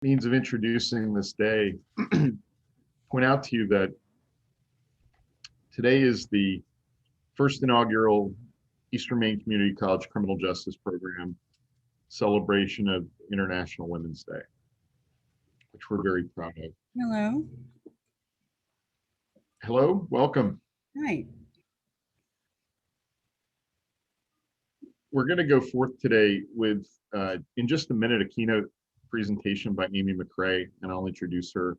means of introducing this day, point out to you that today is the first inaugural Eastern Maine Community College Criminal Justice Program celebration of International Women's Day, which we're very proud of. Hello. Hello, welcome. Hi. We're going to go forth today with, in just a minute, a keynote presentation by Amy McCrae, and I'll introduce her.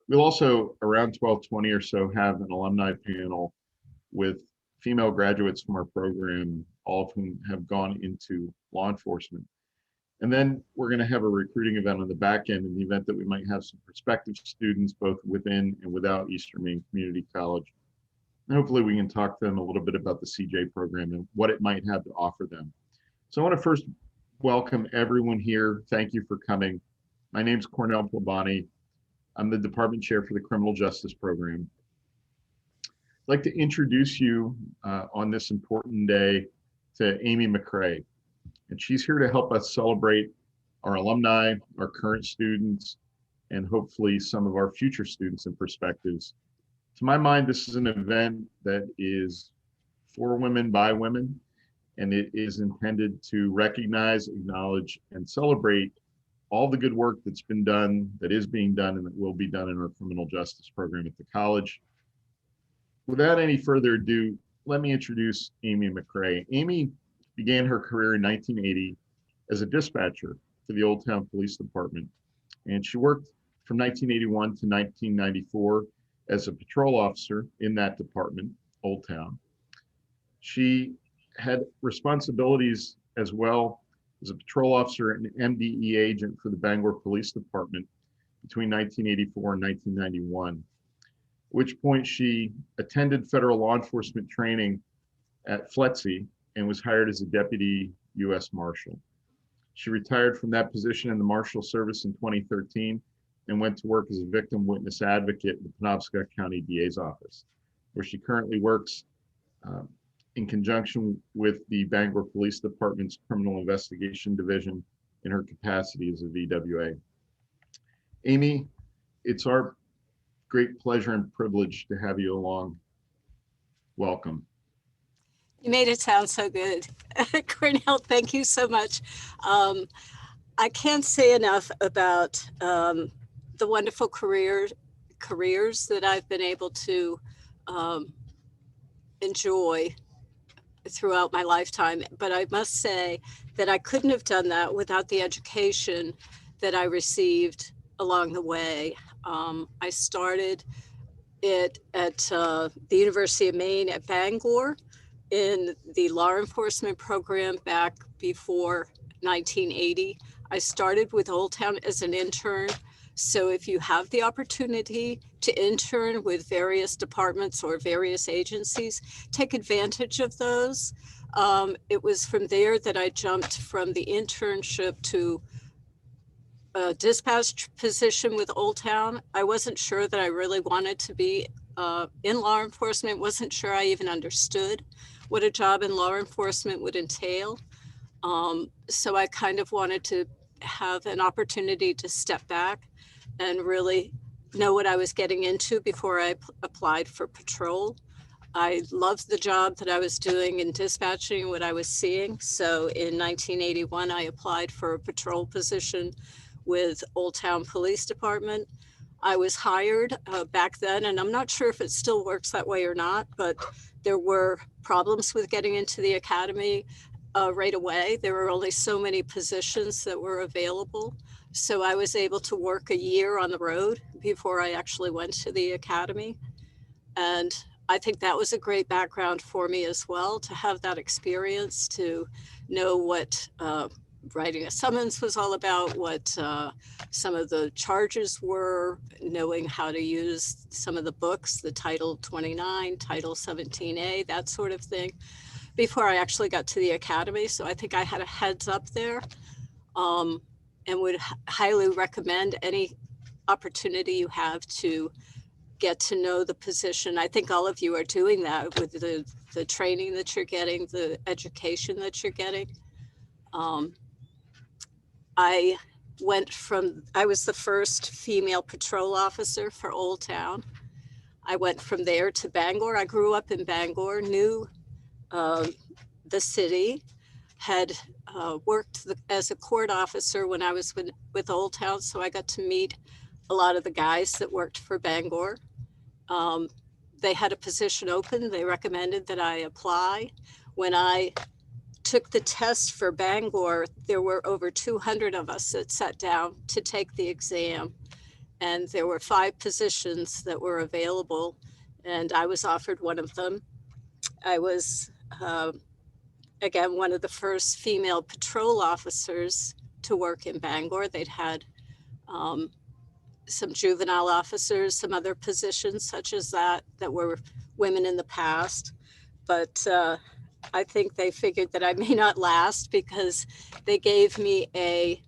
We'll also, around 12:20 or so, have an alumni panel with female graduates from our program, all of whom have gone into law enforcement. And then we're going to have a recruiting event on the back end in the event that we might have some prospective students, both within and without Eastern Maine Community College. And hopefully we can talk to them a little bit about the CJ program and what it might have to offer them. So I want to first welcome everyone here. Thank you for coming. My name is Cornell Plabani. I'm the department chair for the Criminal Justice Program. I'd like to introduce you on this important day to Amy McCrae. And she's here to help us celebrate our alumni, our current students, and hopefully some of our future students and perspectives. To my mind, this is an event that is for women by women, and it is intended to recognize, acknowledge, and celebrate all the good work that's been done, that is being done, and that will be done in our criminal justice program at the college. Without any further ado, let me introduce Amy McCrae. Amy began her career in 1980 as a dispatcher for the Old Town Police Department, and she worked from 1981 to 1994 as a patrol officer in that department, Old Town. She had responsibilities as well as a patrol officer and MDE agent for the Bangor Police Department between 1984 and 1991, at which point she attended federal law enforcement training at FLETC and was hired as a deputy U.S. Marshal. She retired from that position in the Marshal Service in 2013 and went to work as a victim witness advocate in the Penobscot County DA's office, where she currently works in conjunction with the Bangor Police Department's Criminal Investigation Division in her capacity as a VWA. Amy, it's our great pleasure and privilege to have you along. Welcome. You made it sound so good. Cornell, thank you so much. I can't say enough about the wonderful careers that I've been able to enjoy throughout my lifetime. But I must say that I couldn't have done that without the education that I received along the way. I started it at the University of Maine at Bangor in the law enforcement program back before 1980. I started with Old Town as an intern. So if you have the opportunity to intern with various departments or various agencies, take advantage of those. It was from there that I jumped from the internship to a dispatch position with Old Town. I wasn't sure that I really wanted to be in law enforcement, wasn't sure I even understood what a job in law enforcement would entail. So I kind of wanted to have an opportunity to step back and really know what I was getting into before I applied for patrol. I loved the job that I was doing in dispatching, what I was seeing. So in 1981, I applied for a patrol position with Old Town Police Department. I was hired back then, and I'm not sure if it still works that way or not, but there were problems with getting into the academy right away. There were only so many positions that were available. So I was able to work a year on the road before I actually went to the academy. And I think that was a great background for me as well, to have that experience, to know what writing a summons was all about, what some of the charges were, knowing how to use some of the books, the Title 29, Title 17A, that sort of thing, before I actually got to the academy. So I think I had a heads up there, and would highly recommend any opportunity you have to get to know the position. I think all of you are doing that with the training that you're getting, the education that you're getting. I I was the first female patrol officer for Old Town. I went from there to Bangor. I grew up in Bangor, knew the city, had worked as a court officer when I was with Old Town, so I got to meet a lot of the guys that worked for Bangor. They had a position open. They recommended that I apply. When I took the test for Bangor, there were over 200 of us that sat down to take the exam. And there were 5 positions that were available, and I was offered one of them. I was, again, one of the first female patrol officers to work in Bangor. They'd had some juvenile officers, some other positions such as that were women in the past. But I think they figured that I may not last because they gave me a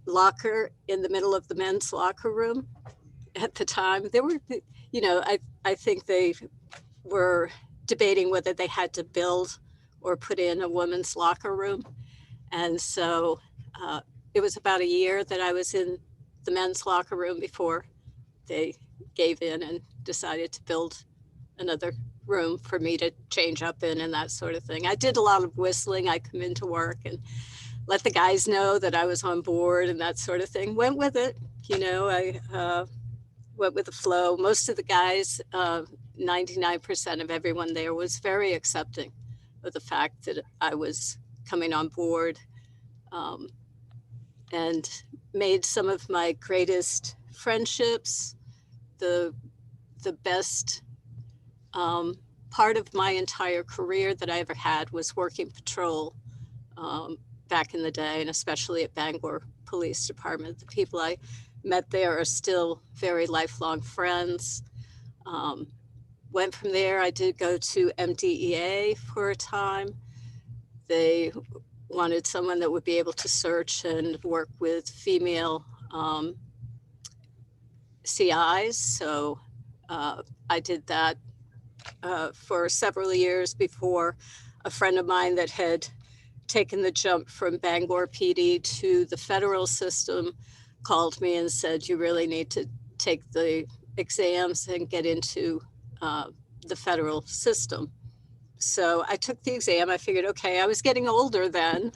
locker in the middle of the men's locker room at the time. They were, I think they were debating whether they had to build or put in a women's locker room. And so it was about a year that I was in the men's locker room before they gave in and decided to build another room for me to change up in and that sort of thing. I did a lot of whistling. I come into work and let the guys know that I was on board and that sort of thing. Went with it, I went with the flow. Most of the guys, 99% of everyone there was very accepting of the fact that I was coming on board, and made some of my greatest friendships. The best part of my entire career that I ever had was working patrol back in the day, and especially at Bangor Police Department. The people I met there are still very lifelong friends. Went from there, I did go to MDEA for a time. They wanted someone that would be able to search and work with female CIs. So I did that for several years before a friend of mine that had taken the jump from Bangor PD to the federal system called me and said, you really need to take the exams and get into the federal system. So I took the exam. I figured, okay, I was getting older then.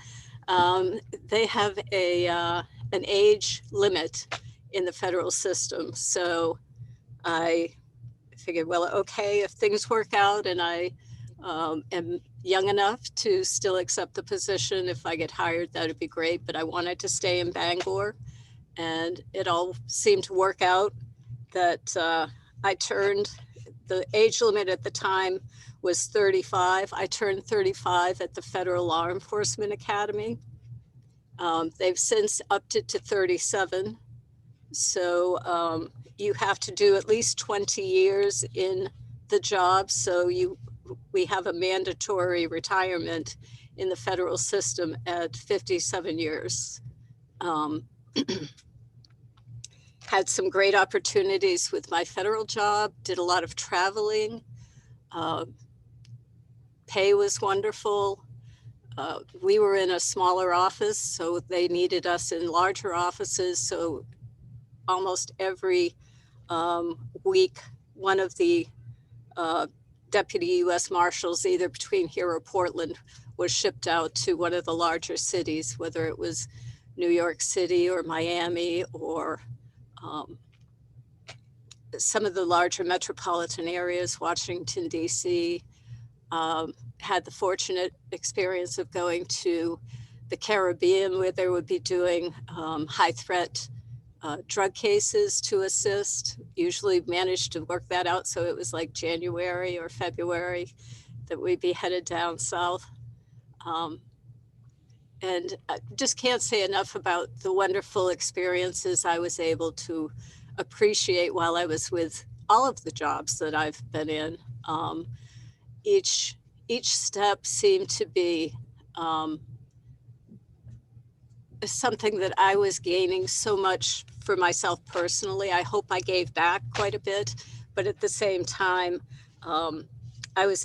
They have an age limit in the federal system. So I figured, well, okay, if things work out and I am young enough to still accept the position, if I get hired, that'd be great. But I wanted to stay in Bangor, and it all seemed to work out that I turned, the age limit at the time was 35. I turned 35 at the Federal Law Enforcement Academy. They've since upped it to 37. So you have to do at least 20 years in the job. So we have a mandatory retirement in the federal system at 57 years. Had some great opportunities with my federal job, did a lot of traveling. Pay was wonderful. We were in a smaller office, so they needed us in larger offices. So almost every week, one of the deputy U.S. Marshals, either between here or Portland, was shipped out to one of the larger cities, whether it was New York City or Miami or some of the larger metropolitan areas, Washington, D.C. Had the fortunate experience of going to the Caribbean, where they would be doing high threat drug cases to assist. Usually managed to work that out. So it was like January or February that we'd be headed down south. And I just can't say enough about the wonderful experiences I was able to appreciate while I was with all of the jobs that I've been in. Each step seemed to be something that I was gaining so much for myself personally. I hope I gave back quite a bit, but at the same time, I was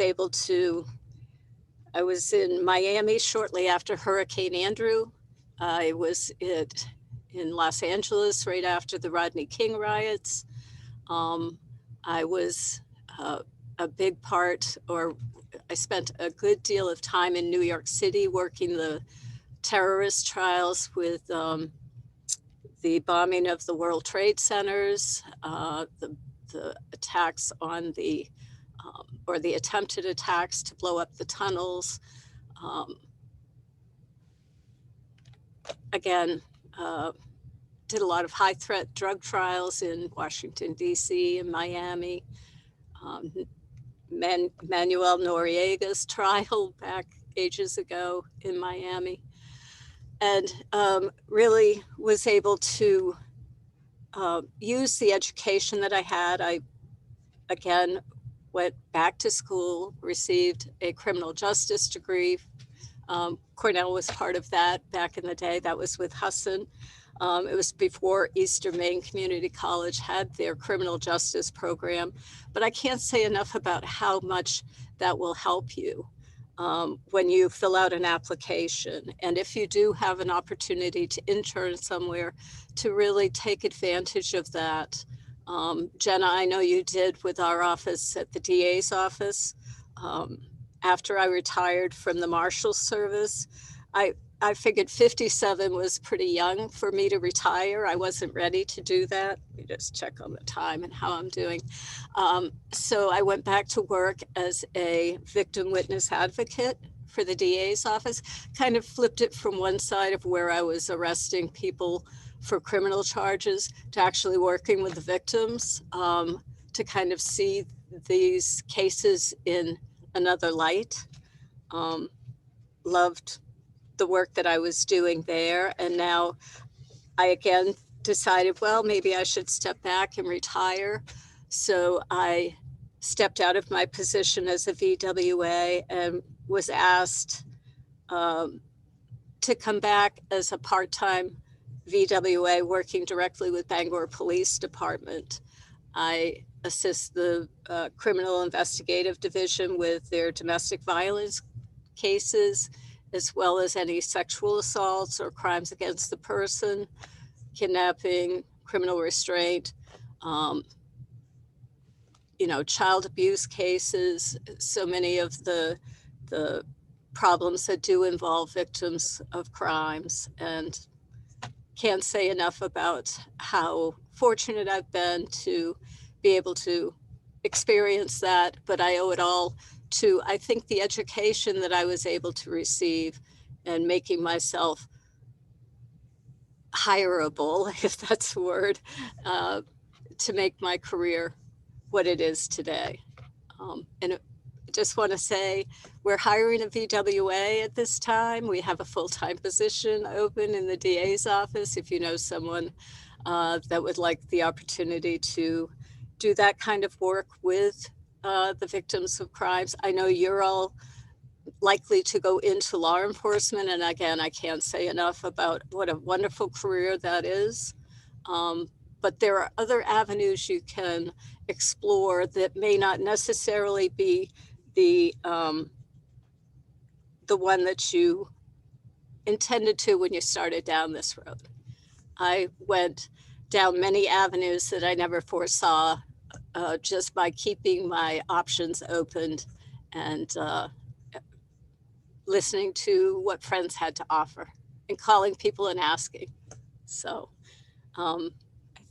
in Miami shortly after Hurricane Andrew. I was in Los Angeles right after the Rodney King riots. I was a big part, or I spent a good deal of time in New York City working the terrorist trials with the bombing of the World Trade Centers, the attacks on or the attempted attacks to blow up the tunnels. Again, did a lot of high threat drug trials in Washington, D.C. and Miami. Manuel Noriega's trial back ages ago in Miami. And really was able to use the education that I had. I, again, went back to school, received a criminal justice degree. Cornell was part of that back in the day. That was with Hutchinson. It was before Eastern Maine Community College had their criminal justice program. But I can't say enough about how much that will help you when you fill out an application. And if you do have an opportunity to intern somewhere, to really take advantage of that. Jenna, I know you did with our office at the DA's office. After I retired from the Marshal's service, I figured 57 was pretty young for me to retire. I wasn't ready to do that. Let me just check on the time and how I'm doing. So I went back to work as a victim witness advocate for the DA's office, kind of flipped it from one side of where I was arresting people for criminal charges to actually working with the victims to kind of see these cases in another light. Loved the work that I was doing there. And now I again decided, well, maybe I should step back and retire. So I stepped out of my position as a VWA and was asked to come back as a part-time VWA working directly with Bangor Police Department. I assist the Criminal Investigative Division with their domestic violence cases, as well as any sexual assaults or crimes against the person, kidnapping, criminal restraint, child abuse cases, so many of the problems that do involve victims of crimes. And can't say enough about how fortunate I've been to be able to experience that, but I owe it all to, I think, the education that I was able to receive and making myself hireable, if that's a word, to make my career what it is today. And I just want to say we're hiring a VWA at this time. We have a full-time position open in the DA's office. If you know someone that would like the opportunity to do that kind of work with the victims of crimes. I know you're all likely to go into law enforcement. And again, I can't say enough about what a wonderful career that is. But there are other avenues you can explore that may not necessarily be the one that you intended to when you started down this road. I went down many avenues that I never foresaw just by keeping my options open and listening to what friends had to offer and calling people and asking. So I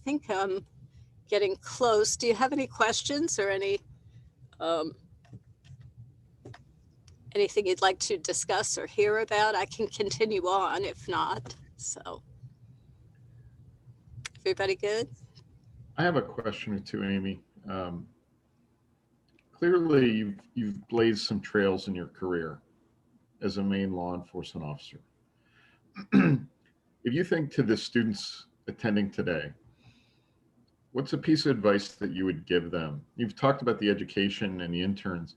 think I'm getting close. Do you have any questions or anything you'd like to discuss or hear about? I can continue on if not. So everybody good? I have a question or two, Amy. Clearly, you've blazed some trails in your career as a Maine law enforcement officer. If you think to the students attending today, what's a piece of advice that you would give them? You've talked about the education and the interns.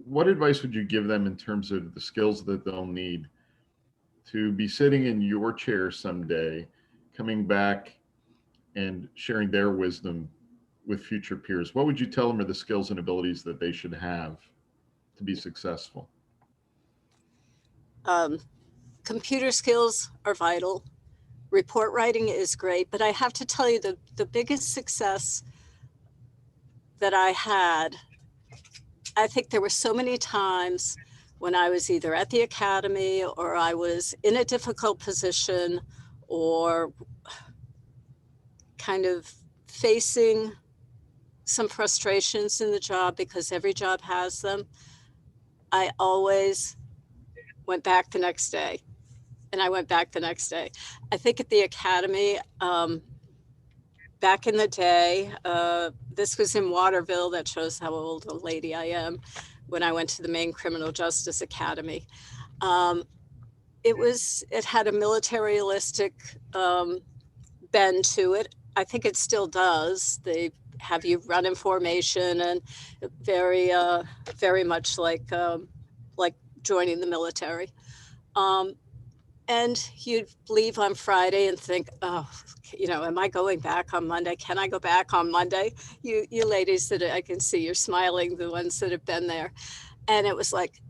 What advice would you give them in terms of the skills that they'll need to be sitting in your chair someday, coming back and sharing their wisdom with future peers? What would you tell them are the skills and abilities that they should have to be successful? Computer skills are vital. report writing is great, but I have to tell you the biggest success that I had, I think there were so many times when I was either at the academy or I was in a difficult position or kind of facing some frustrations in the job, because every job has them. I always went back the next day, and I went back the next day. I think at the academy, back in the day, this was in Waterville. That shows how old a lady I am. When I went to the Maine Criminal Justice Academy, it had a militaristic bend to it. I think it still does. They have you run in formation, and very much like joining the military. And you'd leave on Friday and think, oh, am I going back on Monday? Can I go back on Monday? You ladies that I can see, you're smiling, the ones that have been there. And it was like,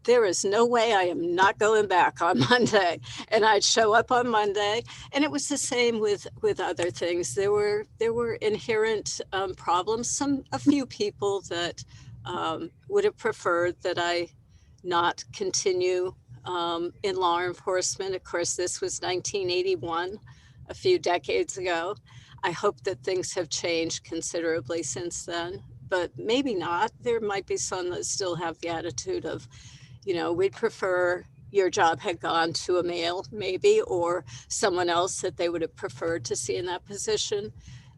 there is no way I am not going back on Monday. And I'd show up on Monday. And it was the same with other things. There were inherent problems. A few people that would have preferred that I not continue in law enforcement. Of course, this was 1981, a few decades ago. I hope that things have changed considerably since then, but maybe not. There might be some that still have the attitude of, we'd prefer your job had gone to a male, maybe, or someone else that they would have preferred to see in that position.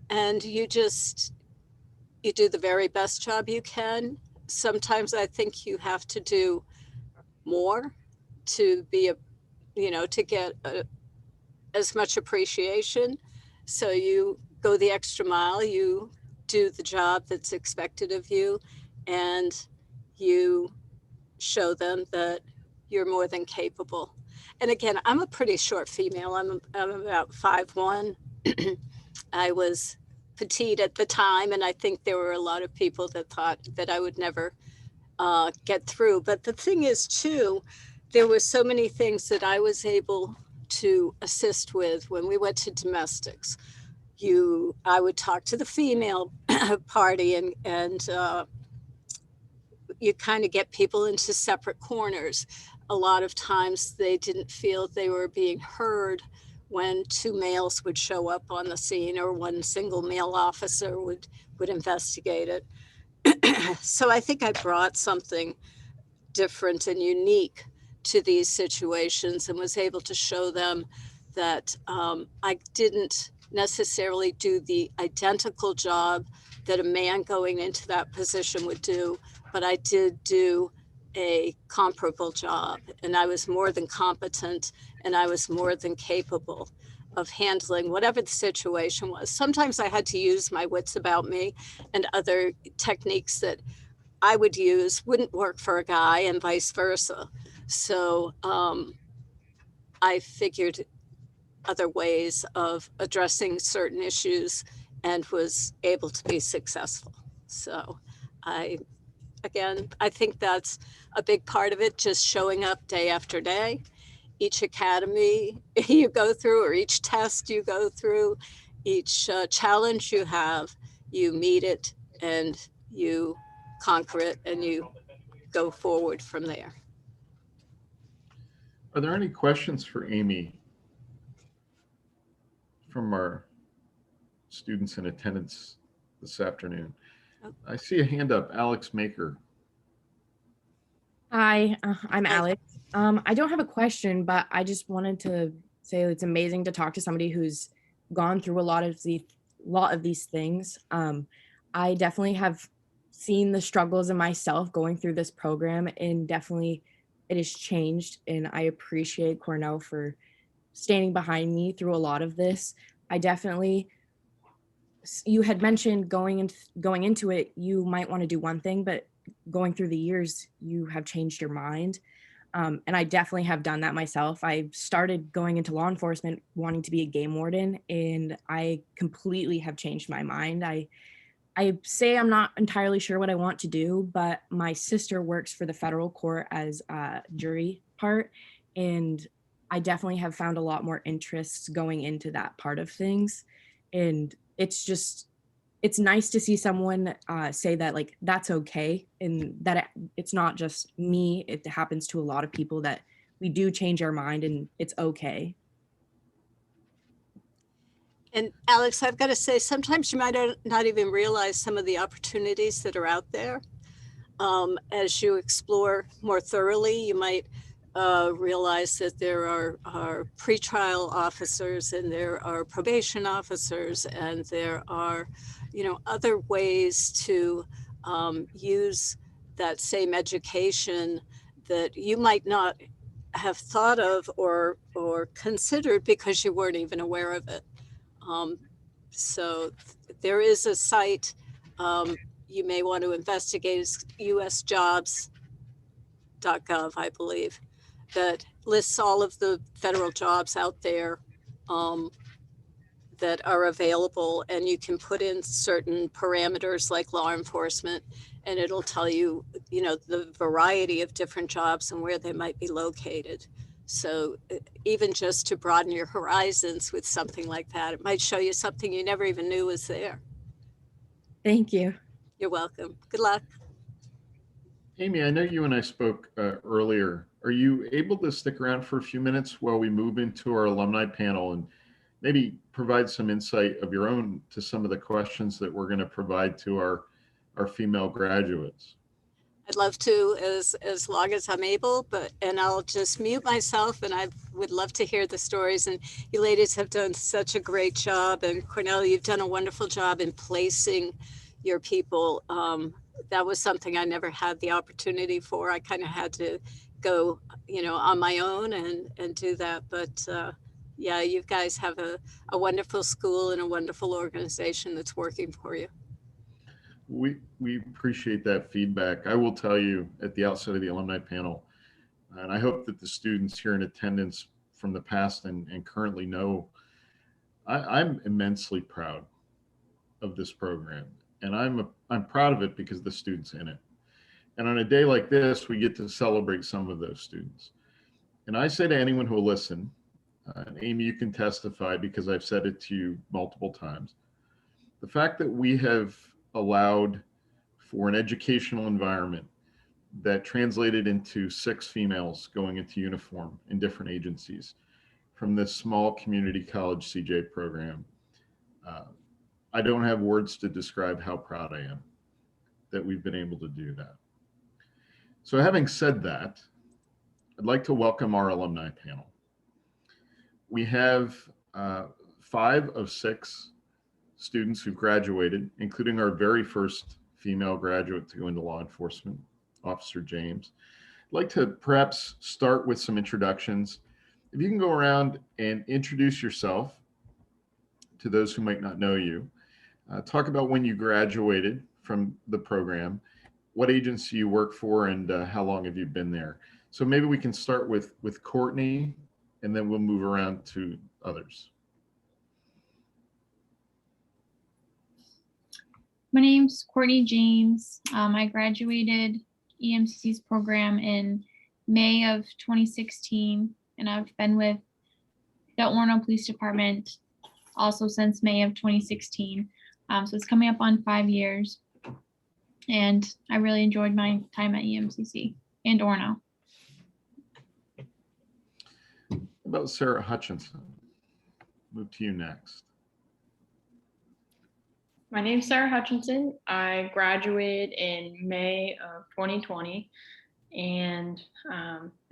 And you do the very best job you can. Sometimes I think you have to do more to be to get as much appreciation. So you go the extra mile, you do the job that's expected of you, and you show them that you're more than capable. And again, I'm a pretty short female. I'm about 5'1". I was petite at the time, and I think there were a lot of people that thought that I would never get through. But the thing is, too, there were so many things that I was able to assist with when we went to domestics. I would talk to the female party, and you kind of get people into separate corners. A lot of times they didn't feel they were being heard when two males would show up on the scene, or one single male officer would investigate it. So I think I brought something different and unique to these situations, and was able to show them that I didn't necessarily do the identical job that a man going into that position would do, but I did do a comparable job, and I was more than competent, and I was more than capable of handling whatever the situation was. Sometimes I had to use my wits about me, and other techniques that I would use wouldn't work for a guy, and vice versa. So I figured other ways of addressing certain issues and was able to be successful. So I think that's a big part of it, just showing up day after day. Each academy you go through, or each test you go through, each challenge you have, you meet it and you conquer it, and you go forward from there. Are there any questions for Amy from our students in attendance this afternoon? I see a hand up, Alex Maker. Hi, I'm Alex. I don't have a question, but I just wanted to say it's amazing to talk to somebody who's gone through a lot of these things. I definitely have seen the struggles of myself going through this program, and definitely it has changed. And I appreciate Cornell for standing behind me through a lot of this. You had mentioned going into it, you might want to do one thing, but going through the years, you have changed your mind. And I definitely have done that myself. I started going into law enforcement wanting to be a game warden, and I completely have changed my mind. I say I'm not entirely sure what I want to do, but my sister works for the federal court as a jury part, and I definitely have found a lot more interests going into that part of things. And it's nice to see someone say that like that's okay, and that it's not just me. It happens to a lot of people that we do change our mind and it's okay. And Alex, I've got to say, sometimes you might not even realize some of the opportunities that are out there. As you explore more thoroughly, you might realize that there are pretrial officers and there are probation officers and there are, other ways to use that same education that you might not have thought of or considered because you weren't even aware of it. So there is a site you may want to investigate, is usjobs.gov, I believe, that lists all of the federal jobs out there that are available, and you can put in certain parameters like law enforcement, and it'll tell you, the variety of different jobs and where they might be located. So even just to broaden your horizons with something like that, it might show you something you never even knew was there. Thank you. You're welcome. Good luck. Amy, I know you and I spoke earlier. Are you able to stick around for a few minutes while we move into our alumni panel and maybe provide some insight of your own to some of the questions that we're going to provide to our female graduates? I'd love to, as long as I'm able, and I'll just mute myself, and I would love to hear the stories. And you ladies have done such a great job, and Cornelia, you've done a wonderful job in placing your people. That was something I never had the opportunity for. I kind of had to go, on my own and do that. But yeah, you guys have a wonderful school and a wonderful organization that's working for you. We appreciate that feedback. I will tell you at the outset of the alumni panel, and I hope that the students here in attendance from the past and currently know, I'm immensely proud of this program, and I'm proud of it because the students in it. And on a day like this, we get to celebrate some of those students. And I say to anyone who will listen, and Amy, you can testify because I've said it to you multiple times, the fact that we have allowed for an educational environment that translated into 6 females going into uniform in different agencies from this small community college CJ program. I don't have words to describe how proud I am that we've been able to do that. So having said that, I'd like to welcome our alumni panel. We have 5 of 6 students who graduated, including our very first female graduate to go into law enforcement, Officer James. I'd like to perhaps start with some introductions. If you can go around and introduce yourself to those who might not know you, talk about when you graduated from the program, what agency you work for, and how long have you been there. So maybe we can start with Courtney, and then we'll move around to others. My name's Courtney James. I graduated EMCC's program in May of 2016, and I've been with the Orono Police Department also since May of 2016. So it's coming up on 5 years, and I really enjoyed my time at EMCC and Orono. How about Sarah Hutchinson? Move to you next. My name's Sarah Hutchinson. I graduated in May of 2020, and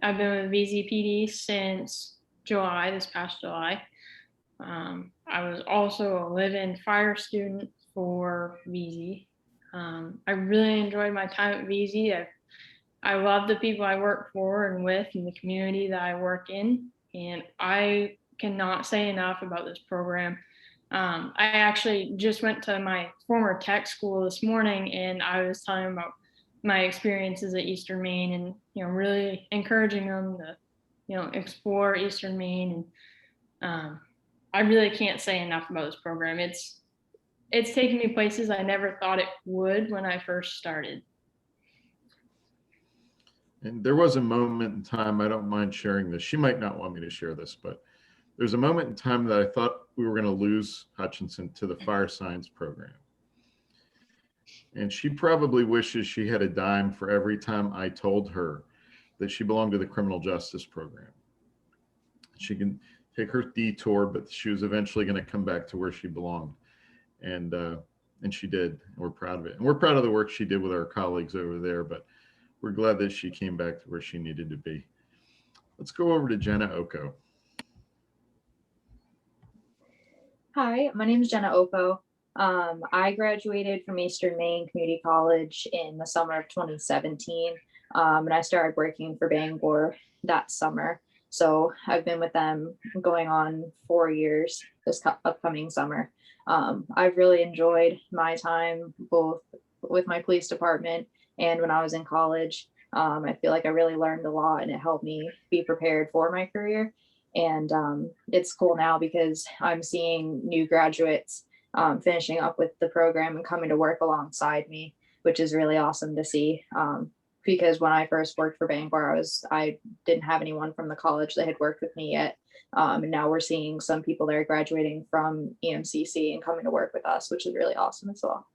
I've been with VZPD since July, this past July. I was also a live-in fire student for VZ. I really enjoyed my time at VZ. I love the people I work for and with and the community that I work in, and I cannot say enough about this program. I actually just went to my former tech school this morning, and I was telling them about my experiences at Eastern Maine, and really encouraging them to explore Eastern Maine. And I really can't say enough about this program. It's taken me places I never thought it would when I first started. And there was a moment in time, I don't mind sharing this. She might not want me to share this, but there's a moment in time that I thought we were going to lose Hutchinson to the fire science program. And she probably wishes she had a dime for every time I told her that she belonged to the criminal justice program. She can take her detour, but she was eventually going to come back to where she belonged. And she did. And we're proud of it. And we're proud of the work she did with our colleagues over there, but we're glad that she came back to where she needed to be. Let's go over to Jenna Oppo. Hi, my name is Jenna Oppo. I graduated from Eastern Maine Community College in the summer of 2017, and I started working for Bangor that summer. So I've been with them going on 4 years this upcoming summer. I've really enjoyed my time both with my police department and when I was in college. I feel like I really learned a lot, and it helped me be prepared for my career. And it's cool now because I'm seeing new graduates finishing up with the program and coming to work alongside me, which is really awesome to see. Because when I first worked for Bangor, I didn't have anyone from the college that had worked with me yet. And now we're seeing some people that are graduating from EMCC and coming to work with us, which is really awesome as well.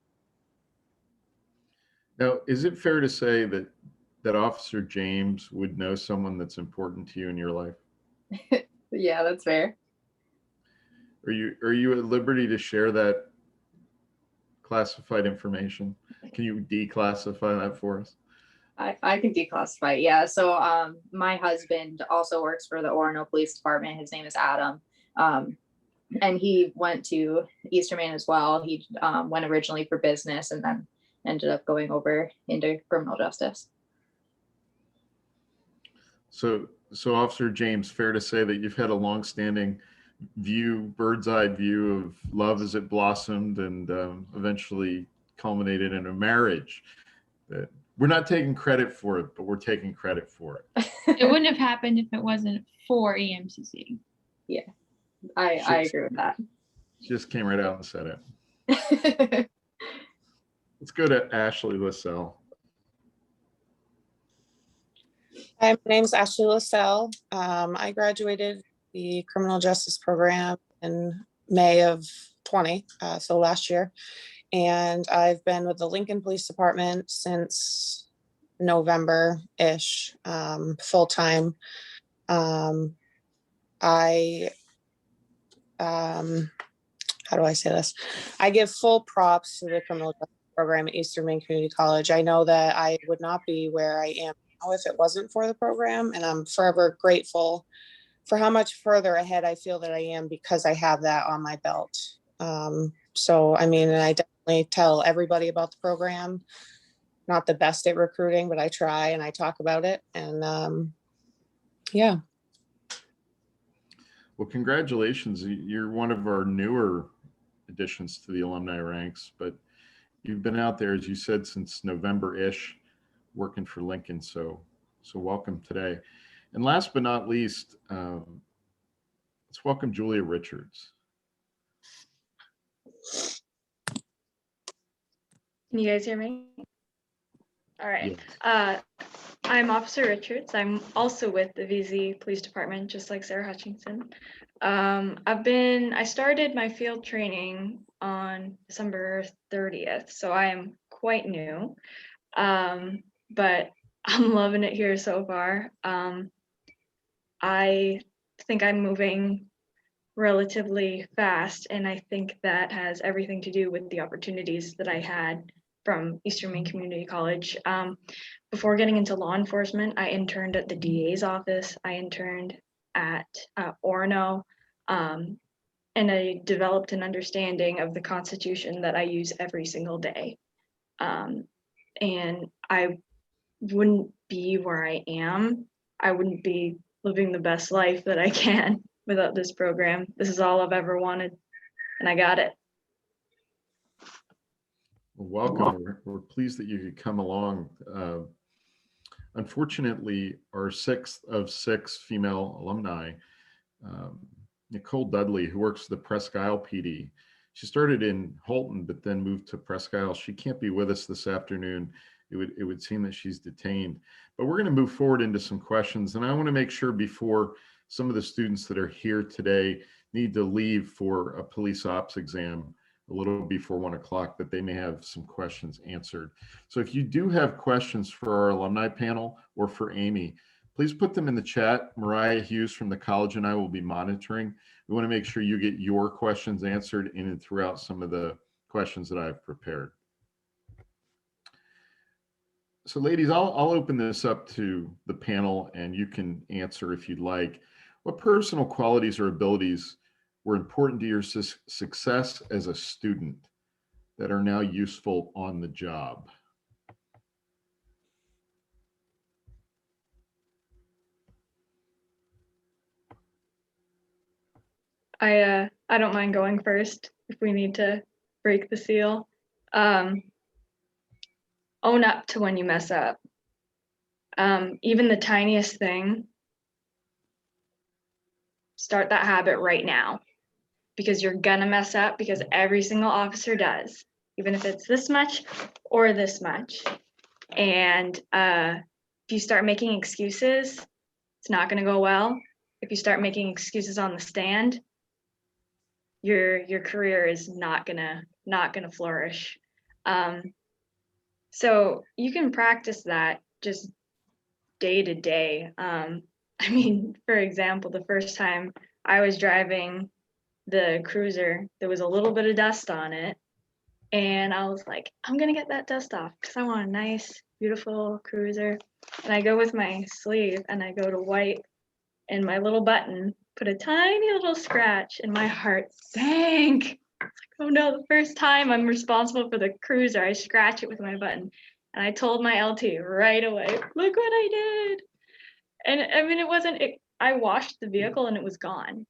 Now, is it fair to say that Officer James would know someone that's important to you in your life? Yeah, that's fair. Are you at liberty to share that classified information? Can you declassify that for us? I can declassify it. Yeah. So my husband also works for the Orono Police Department. His name is Adam. And he went to Eastern Maine as well. He went originally for business and then ended up going over into criminal justice. So Officer James, fair to say that you've had a longstanding bird's eye view of love as it blossomed and eventually culminated in a marriage. That we're not taking credit for it, but we're taking credit for it. It wouldn't have happened if it wasn't for EMCC. Yeah, I agree with that. Just came right out and said it. Let's go to Ashley Lassell. Hi, my name's Ashley Lassell. I graduated the criminal justice program in May of 20, so last year. And I've been with the Lincoln Police Department since November-ish, full-time. How do I say this? I give full props to the criminal justice program at Eastern Maine Community College. I know that I would not be where I am now if it wasn't for the program, and I'm forever grateful for how much further ahead I feel that I am because I have that on my belt. So, I mean, and I definitely tell everybody about the program. Not the best at recruiting, but I try and I talk about it. And yeah. Well, congratulations. You're one of our newer additions to the alumni ranks, but you've been out there, as you said, since November-ish, working for Lincoln. So welcome today. And last but not least, let's welcome Julia Richards. Can you guys hear me? All right. Yes. I'm Officer Richards. I'm also with the VZ Police Department, just like Sarah Hutchinson. I started my field training on December 30th, so I am quite new, but I'm loving it here so far. I think I'm moving relatively fast, and I think that has everything to do with the opportunities that I had from Eastern Maine Community College. Before getting into law enforcement, I interned at the DA's office. I interned at Orono, and I developed an understanding of the Constitution that I use every single day. And I wouldn't be where I am. I wouldn't be living the best life that I can without this program. This is all I've ever wanted, and I got it. Well, welcome. We're pleased that you could come along. Unfortunately, our 6th of 6 female alumni, Nicole Dudley, who works for the Presque Isle PD, she started in Holton, but then moved to Presque Isle. She can't be with us this afternoon. it would seem that she's detained. But we're going to move forward into some questions. And I want to make sure before some of the students that are here today need to leave for a police ops exam a little before 1 o'clock, that they may have some questions answered. So if you do have questions for our alumni panel or for Amy, please put them in the chat. Mariah Hughes from the college and I will be monitoring. We want to make sure you get your questions answered in and throughout some of the questions that I've prepared. So ladies, I'll open this up to the panel and you can answer if you'd like. What personal qualities or abilities were important to your success as a student that are now useful on the job? I don't mind going first if we need to break the seal. Own up to when you mess up. Even the tiniest thing, start that habit right now, because you're gonna mess up, because every single officer does, even if it's this much or this much. And if you start making excuses, it's not gonna go well. If you start making excuses on the stand, your career is not gonna flourish. So you can practice that just day to day. I mean, for example, the first time I was driving the cruiser, there was a little bit of dust on it. And I was like, I'm gonna get that dust off because I want a nice, beautiful cruiser. And I go with my sleeve and I go to wipe, and my little button put a tiny little scratch, and my heart sank. It's like, oh no, the first time I'm responsible for the cruiser, I scratch it with my button. And I told my LT right away, look what I did. And I mean, I washed the vehicle and it was gone.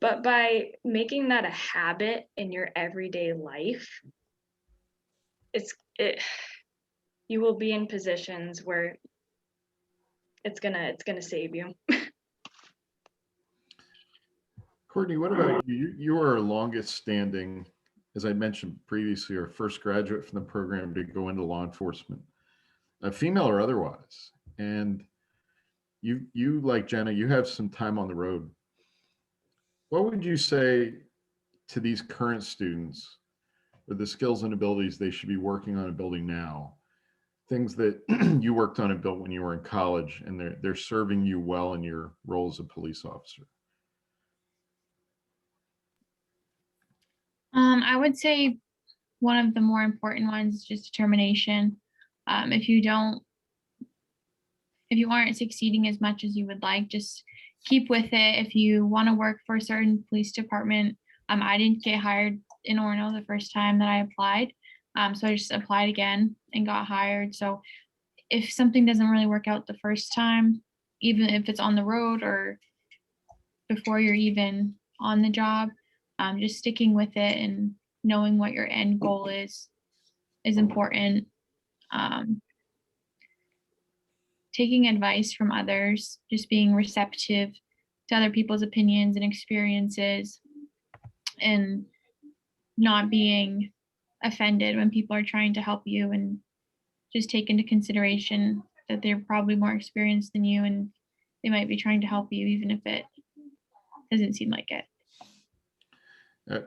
But by making that a habit in your everyday life, you will be in positions where it's gonna save you. Courtney, what about you? You are our longest standing, as I mentioned previously, our first graduate from the program to go into law enforcement, female or otherwise. And you like Jenna, you have some time on the road. What would you say to these current students with the skills and abilities they should be working on and building now? Things that you worked on and built when you were in college, and they're serving you well in your role as a police officer. I would say one of the more important ones is just determination. If you aren't succeeding as much as you would like, just keep with it. If you want to work for a certain police department, I didn't get hired in Orono the first time that I applied. So I just applied again and got hired. So if something doesn't really work out the first time, even if it's on the road or before you're even on the job, just sticking with it and knowing what your end goal is important. Taking advice from others, just being receptive to other people's opinions and experiences, and not being offended when people are trying to help you, and just take into consideration that they're probably more experienced than you and they might be trying to help you even if it doesn't seem like it.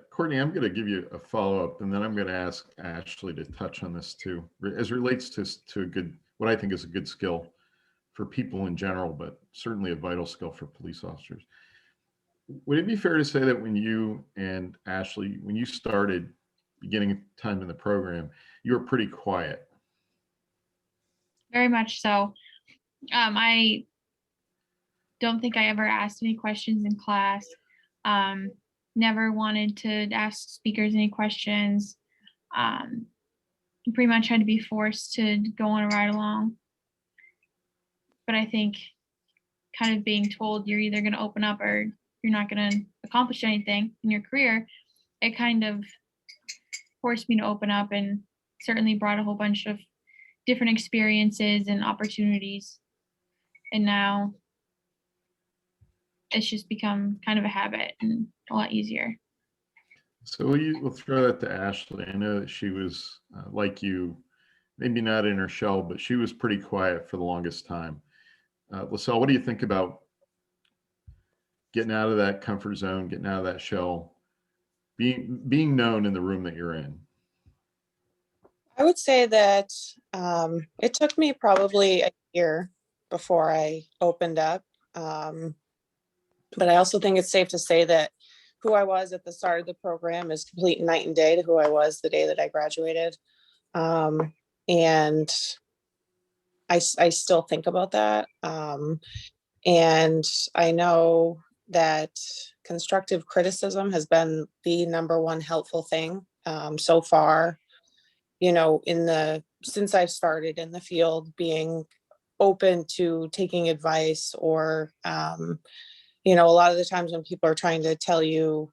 Courtney, I'm going to give you a follow-up, and then I'm going to ask Ashley to touch on this too, as it relates to a good, what I think is a good skill for people in general, but certainly a vital skill for police officers. Would it be fair to say that when you and Ashley, when you started beginning time in the program, you were pretty quiet? Very much so. I don't think I ever asked any questions in class. Never wanted to ask speakers any questions. Pretty much had to be forced to go on a ride along. But I think kind of being told you're either going to open up or you're not going to accomplish anything in your career, it kind of forced me to open up, and certainly brought a whole bunch of different experiences and opportunities. And now it's just become kind of a habit and a lot easier. So we'll throw that to Ashley. I know that she was like you, maybe not in her shell, but she was pretty quiet for the longest time. Lassell, what do you think about getting out of that comfort zone, getting out of that shell, being known in the room that you're in? I would say that it took me probably a year before I opened up. But I also think it's safe to say that who I was at the start of the program is complete night and day to who I was the day that I graduated. And I still think about that. And I know that constructive criticism has been the number one helpful thing so far, you know, since I've started in the field, being open to taking advice, or you know, a lot of the times when people are trying to tell you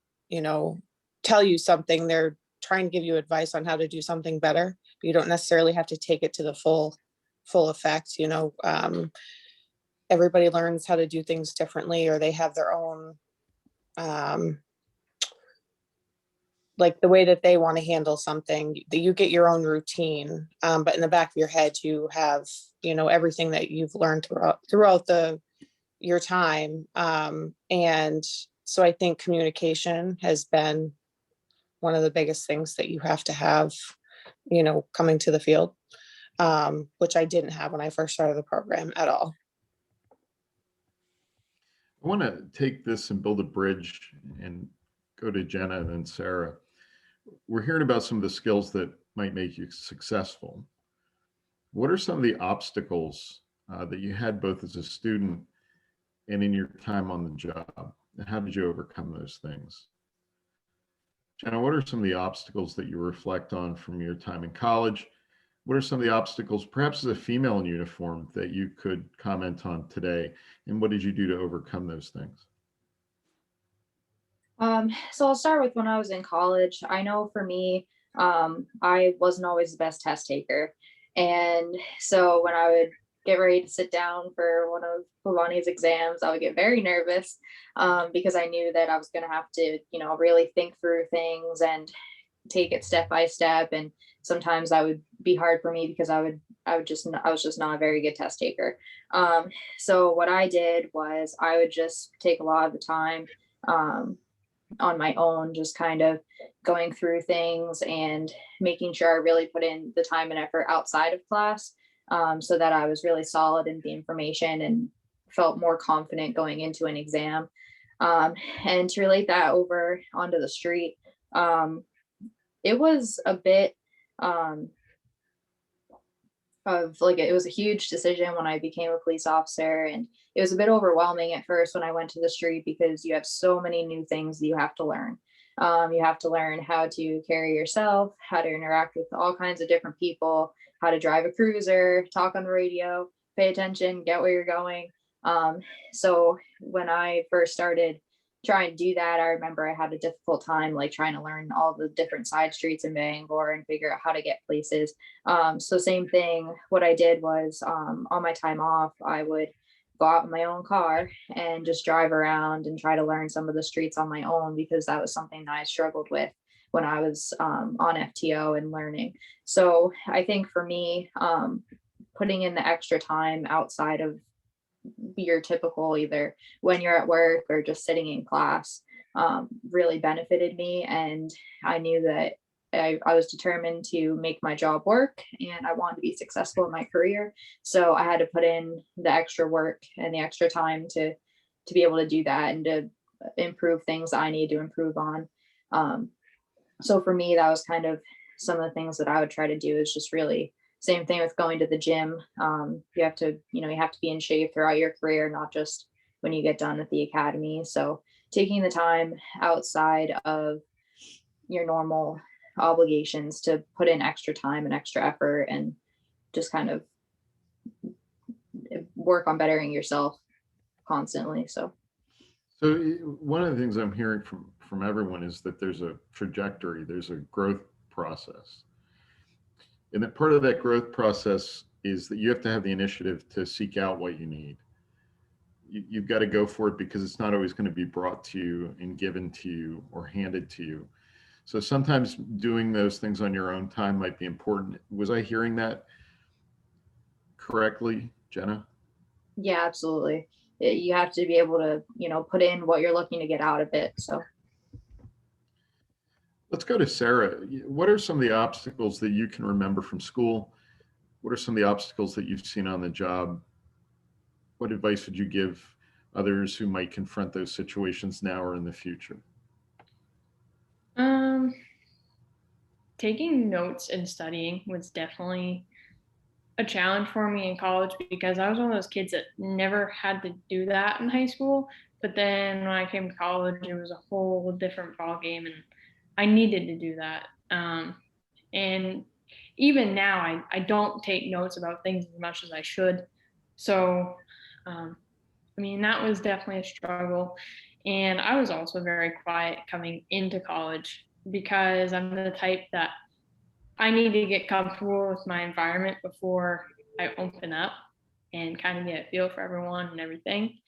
something, they're trying to give you advice on how to do something better. But you don't necessarily have to take it to the full effect. You know, everybody learns how to do things differently, or they have their own like the way that they want to handle something. You get your own routine, but in the back of your head you have, you know, everything that you've learned throughout your time. And so I think communication has been one of the biggest things that you have to have, you know, coming to the field, which I didn't have when I first started the program at all. I want to take this and build a bridge and go to Jenna and then Sarah. We're hearing about some of the skills that might make you successful. What are some of the obstacles that you had both as a student and in your time on the job? And how did you overcome those things? Jenna, what are some of the obstacles that you reflect on from your time in college? What are some of the obstacles, perhaps as a female in uniform, that you could comment on today? And what did you do to overcome those things? So I'll start with when I was in college. I know for me, I wasn't always the best test taker. And so when I would get ready to sit down for one of Lilani's exams, I would get very nervous because I knew that I was going to have to, you know, really think through things and take it step by step. And sometimes that would be hard for me because I was just not a very good test taker. So what I did was I would just take a lot of the time on my own, just kind of going through things and making sure I really put in the time and effort outside of class, so that I was really solid in the information and felt more confident going into an exam. And to relate that over onto the street, it was a bit it was a huge decision when I became a police officer, and it was a bit overwhelming at first when I went to the street because you have so many new things that you have to learn. You have to learn how to carry yourself, how to interact with all kinds of different people, how to drive a cruiser, talk on the radio, pay attention, get where you're going. So when I first started trying to do that, I remember I had a difficult time like trying to learn all the different side streets in Bangor and figure out how to get places. So same thing, what I did was on my time off, I would go out in my own car and just drive around and try to learn some of the streets on my own, because that was something that I struggled with when I was on FTO and learning. So I think for me, putting in the extra time outside of your typical, either when you're at work or just sitting in class, really benefited me. And I knew that I was determined to make my job work and I wanted to be successful in my career. So I had to put in the extra work and the extra time to be able to do that and to improve things I need to improve on. So for me, that was kind of some of the things that I would try to do, is just really same thing with going to the gym. You have to be in shape throughout your career, not just when you get done at the academy. So taking the time outside of your normal obligations to put in extra time and extra effort and just kind of work on bettering yourself constantly. So one of the things I'm hearing from everyone is that there's a trajectory, there's a growth process. And that part of that growth process is that you have to have the initiative to seek out what you need. You've got to go for it, because it's not always going to be brought to you and given to you or handed to you. So sometimes doing those things on your own time might be important. Was I hearing that correctly, Jenna? Yeah, absolutely. You have to be able to, put in what you're looking to get out of it. So Let's go to Sarah. What are some of the obstacles that you can remember from school? What are some of the obstacles that you've seen on the job? What advice would you give others who might confront those situations now or in the future? Taking notes and studying was definitely a challenge for me in college because I was one of those kids that never had to do that in high school. But then when I came to college, it was a whole different ballgame, and I needed to do that. And even now, I don't take notes about things as much as I should. So, I mean, that was definitely a struggle. And I was also very quiet coming into college because I'm the type that I need to get comfortable with my environment before I open up and kind of get a feel for everyone and everything.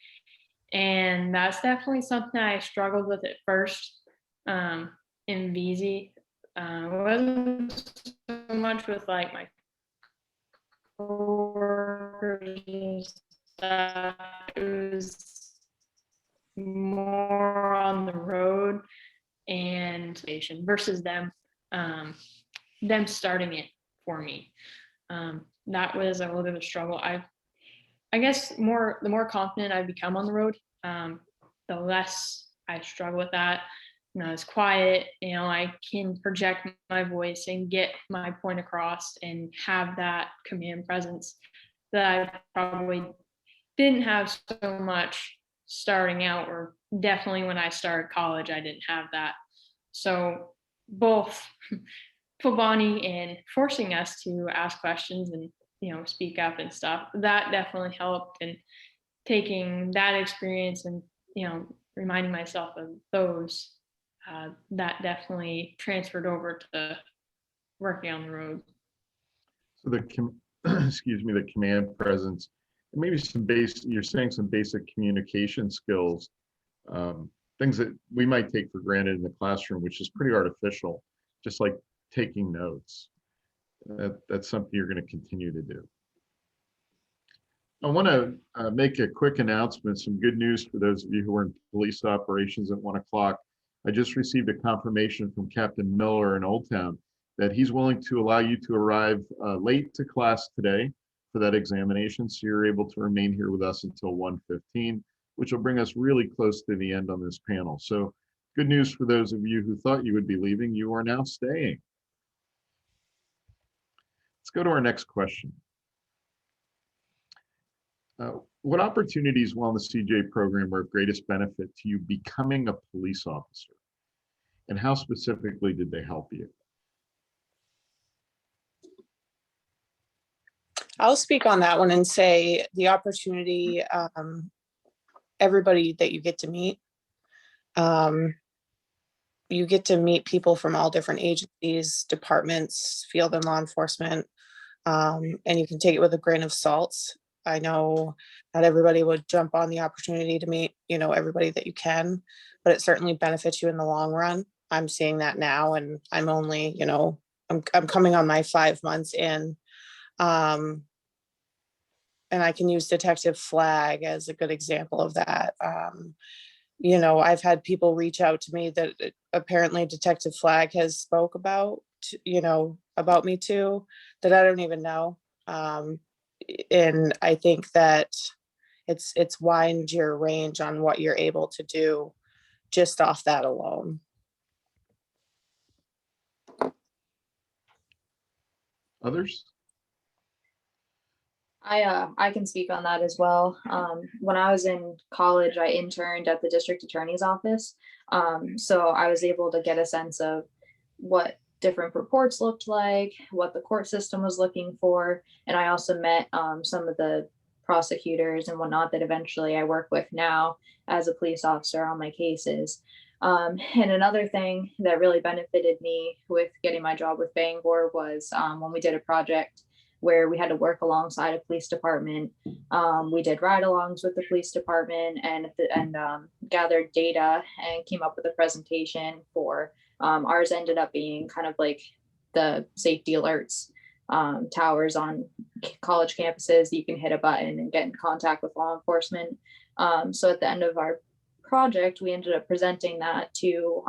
And that's definitely something I struggled with at first in VZ. It wasn't so much with like my coworkers and stuff. It was more on the road and versus them starting it for me. That was a little bit of a struggle. I guess the more confident I become on the road, the less I struggle with that. It's quiet, I can project my voice and get my point across and have that command presence that I probably didn't have so much starting out, or definitely when I started college, I didn't have that. So both Bonnie and forcing us to ask questions and speak up and stuff, that definitely helped. And taking that experience and reminding myself of those, that definitely transferred over to working on the road. So the excuse me, the command presence, and maybe you're saying some basic communication skills, things that we might take for granted in the classroom, which is pretty artificial, just like taking notes. That's something you're going to continue to do. I want to make a quick announcement, some good news for those of you who are in police operations at 1 o'clock. I just received a confirmation from Captain Miller in Old Town that he's willing to allow you to arrive late to class today for that examination. So you're able to remain here with us until 1:15, which will bring us really close to the end on this panel. So good news for those of you who thought you would be leaving, you are now staying. Let's go to our next question. What opportunities while in the CJ program are of greatest benefit to you becoming a police officer? And how specifically did they help you? I'll speak on that one and say the opportunity, everybody that you get to meet. You get to meet people from all different agencies, departments, field and law enforcement, and you can take it with a grain of salt. I know not everybody would jump on the opportunity to meet, everybody that you can, but it certainly benefits you in the long run. I'm seeing that now, and I'm only, I'm coming on my 5 months in, and I can use Detective Flag as a good example of that. I've had people reach out to me that apparently Detective Flag has spoke about me too, that I don't even know. And I think that it's widened your range on what you're able to do just off that alone. Others? I can speak on that as well. When I was in college, I interned at the district attorney's office. So I was able to get a sense of what different reports looked like, what the court system was looking for. And I also met some of the prosecutors and whatnot that eventually I work with now as a police officer on my cases. And another thing that really benefited me with getting my job with Bangor was when we did a project where we had to work alongside a police department. We did ride-alongs with the police department and gathered data and came up with a presentation for Ours ended up being kind of like the safety alerts towers on college campuses. You can hit a button and get in contact with law enforcement. So at the end of our project, we ended up presenting that to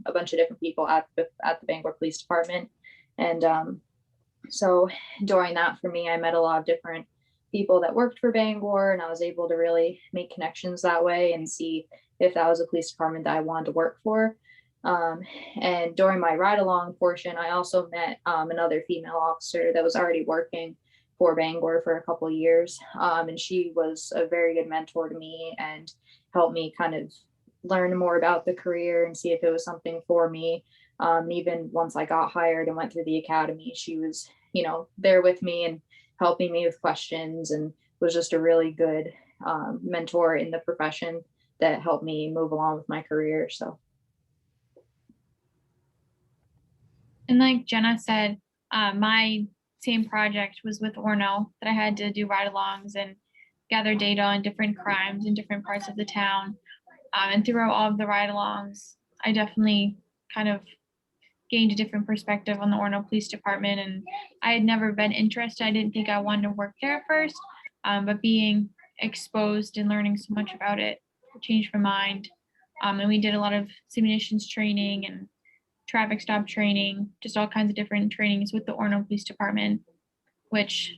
a bunch of different people at the Bangor Police Department. And so during that, for me, I met a lot of different people that worked for Bangor, and I was able to really make connections that way and see if that was a police department that I wanted to work for. And during my ride along portion, I also met another female officer that was already working for Bangor for a couple of years. And she was a very good mentor to me and helped me kind of learn more about the career and see if it was something for me. Even once I got hired and went through the academy, she was, there with me and helping me with questions, and was just a really good mentor in the profession that helped me move along with my career. So. And like Jenna said, my same project was with Orno, that I had to do ride-alongs and gather data on different crimes in different parts of the town. And throughout all of the ride-alongs, I definitely kind of gained a different perspective on the Orno Police Department. And I had never been interested. I didn't think I wanted to work there at first, but being exposed and learning so much about it changed my mind. And we did a lot of simulations training and traffic stop training, just all kinds of different trainings with the Orno Police Department, which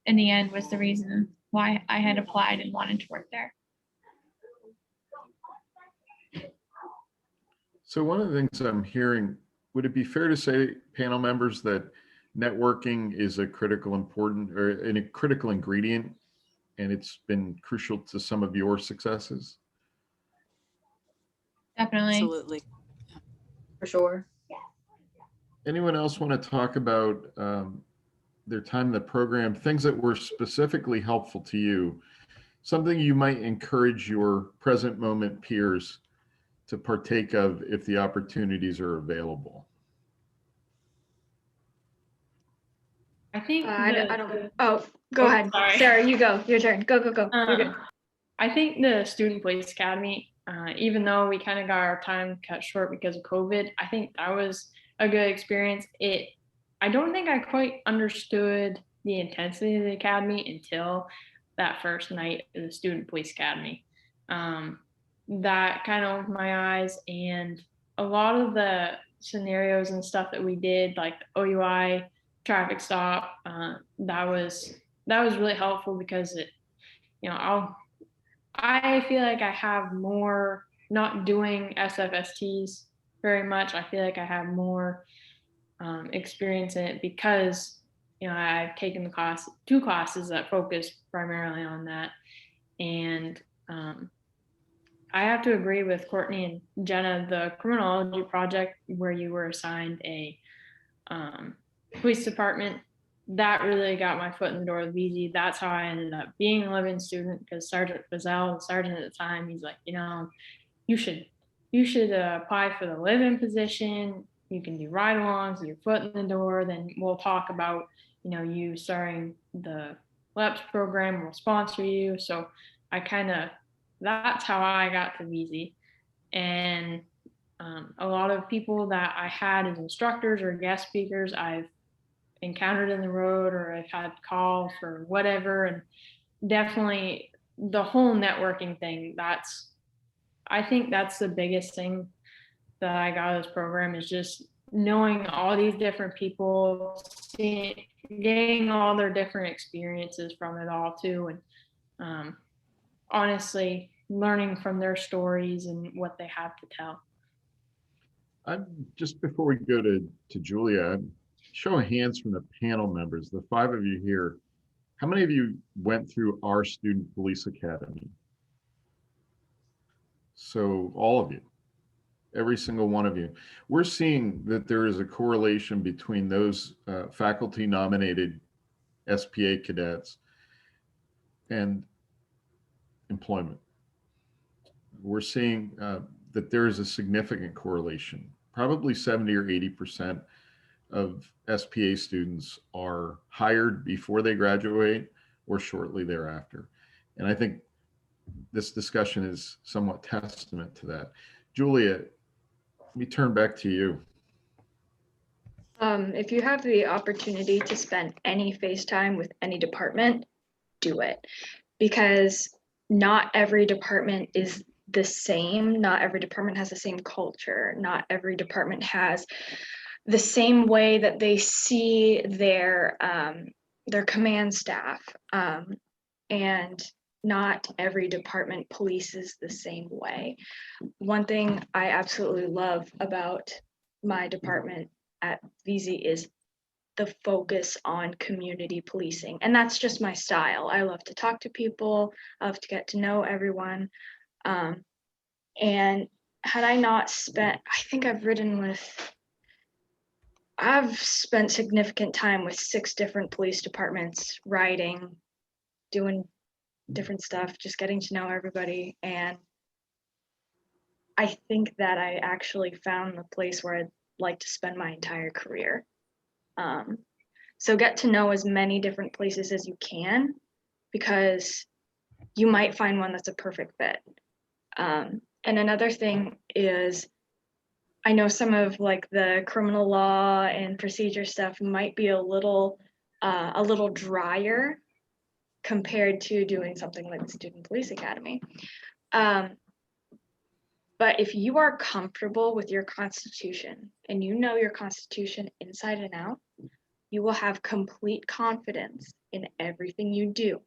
in the end was the reason why I had applied and wanted to work there. So one of the things I'm hearing, would it be fair to say, panel members, that networking is a critical ingredient, and it's been crucial to some of your successes? Definitely. Absolutely. For sure. Anyone else want to talk about their time in the program, things that were specifically helpful to you, something you might encourage your present moment peers to partake of if the opportunities are available? I think I don't. Oh, go ahead. Sorry. Sarah, you go. Your turn. Go. You're good. I think the Student Police Academy, even though we kind of got our time cut short because of COVID, I think that was a good experience. I don't think I quite understood the intensity of the academy until that first night of the Student Police Academy. That kind of opened my eyes, and a lot of the scenarios and stuff that we did, like the OUI traffic stop, that was really helpful because I feel like I have more, not doing SFSTs very much. I feel like I have more experience in it because I've taken two classes that focus primarily on that. And I have to agree with Courtney and Jenna, the criminology project where you were assigned a police department, that really got my foot in the door with VZ. That's how I ended up being a living student, because Sergeant Fazell, the sergeant at the time, he's like, you should apply for the live-in position. You can do ride-alongs, get your foot in the door. Then we'll talk about, you starting the LEPS program. We'll sponsor you. So that's how I got to VZ. And a lot of people that I had as instructors or guest speakers, I've encountered in the road, or I've had calls or whatever. And definitely the whole networking thing, I think that's the biggest thing that I got out of this program, is just knowing all these different people, getting all their different experiences from it all too. And honestly, learning from their stories and what they have to tell. Just before we go to Julia, show of hands from the panel members, the 5 of you here, how many of you went through our Student Police Academy? So all of you, every single one of you. We're seeing that there is a correlation between those faculty nominated SPA cadets and employment. We're seeing that there is a significant correlation. Probably 70 or 80% of SPA students are hired before they graduate or shortly thereafter. And I think this discussion is somewhat testament to that. Julia, let me turn back to you. If you have the opportunity to spend any face time with any department, do it. Because not every department is the same. Not every department has the same culture. Not every department has the same way that they see their command staff. And not every department polices the same way. One thing I absolutely love about my department at VZ is the focus on community policing. And that's just my style. I love to talk to people, I love to get to know everyone. And had I not spent, I think I've spent significant time with 6 different police departments, riding, doing different stuff, just getting to know everybody. And I think that I actually found the place where I'd like to spend my entire career. So get to know as many different places as you can, because you might find one that's a perfect fit. And another thing is, I know some of like the criminal law and procedure stuff might be a little drier compared to doing something like the Student Police Academy. But if you are comfortable with your Constitution and you know your Constitution inside and out, you will have complete confidence in everything you do.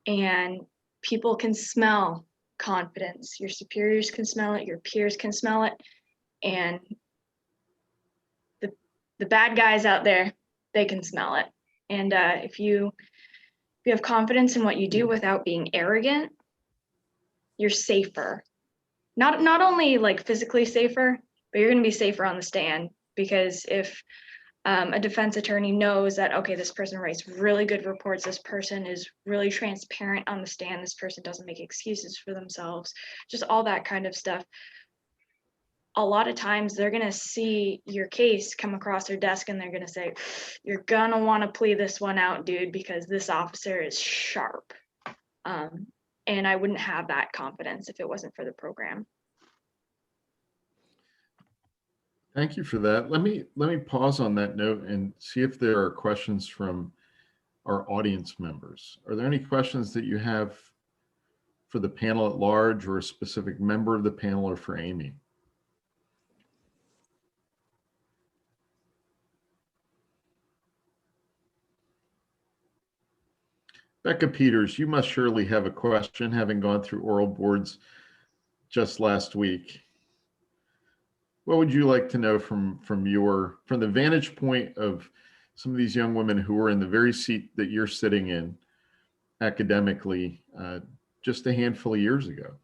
And people can smell confidence. Your superiors can smell it, your peers can smell it, and the bad guys out there, they can smell it. And if you have confidence in what you do without being arrogant, you're safer. Not only like physically safer, but you're going to be safer on the stand, because if a defense attorney knows that, okay, this person writes really good reports, this person is really transparent on the stand, this person doesn't make excuses for themselves, just all that kind of stuff. A lot of times they're going to see your case come across their desk and they're going to say, you're going to want to plea this one out, dude, because this officer is sharp. And I wouldn't have that confidence if it wasn't for the program. Thank you for that. Let me pause on that note and see if there are questions from our audience members. Are there any questions that you have for the panel at large, or a specific member of the panel, or for Amy? Becca Peters, you must surely have a question, having gone through oral boards just last week. What would you like to know from the vantage point of some of these young women who are in the very seat that you're sitting in academically just a handful of years ago?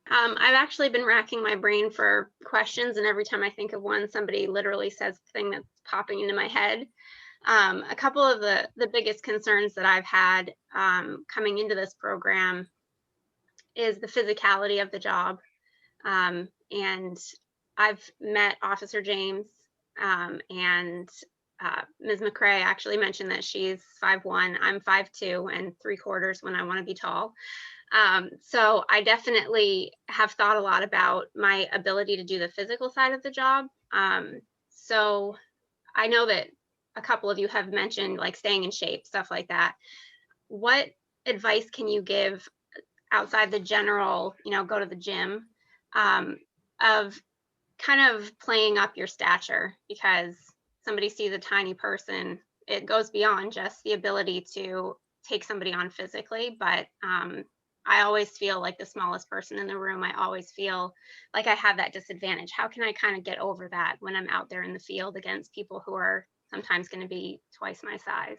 I've actually been racking my brain for questions, and every time I think of one, somebody literally says the thing that's popping into my head. A couple of the biggest concerns that I've had coming into this program is the physicality of the job. And I've met Officer James, and Ms. McCrae actually mentioned that she's 5'1", I'm 5'2" and 3/4 when I want to be tall. So I definitely have thought a lot about my ability to do the physical side of the job. So I know that a couple of you have mentioned like staying in shape, stuff like that. What advice can you give outside the general, go to the gym, of kind of playing up your stature? Because somebody sees a tiny person, it goes beyond just the ability to take somebody on physically, but I always feel like the smallest person in the room. I always feel like I have that disadvantage. How can I kind of get over that when I'm out there in the field against people who are sometimes going to be twice my size?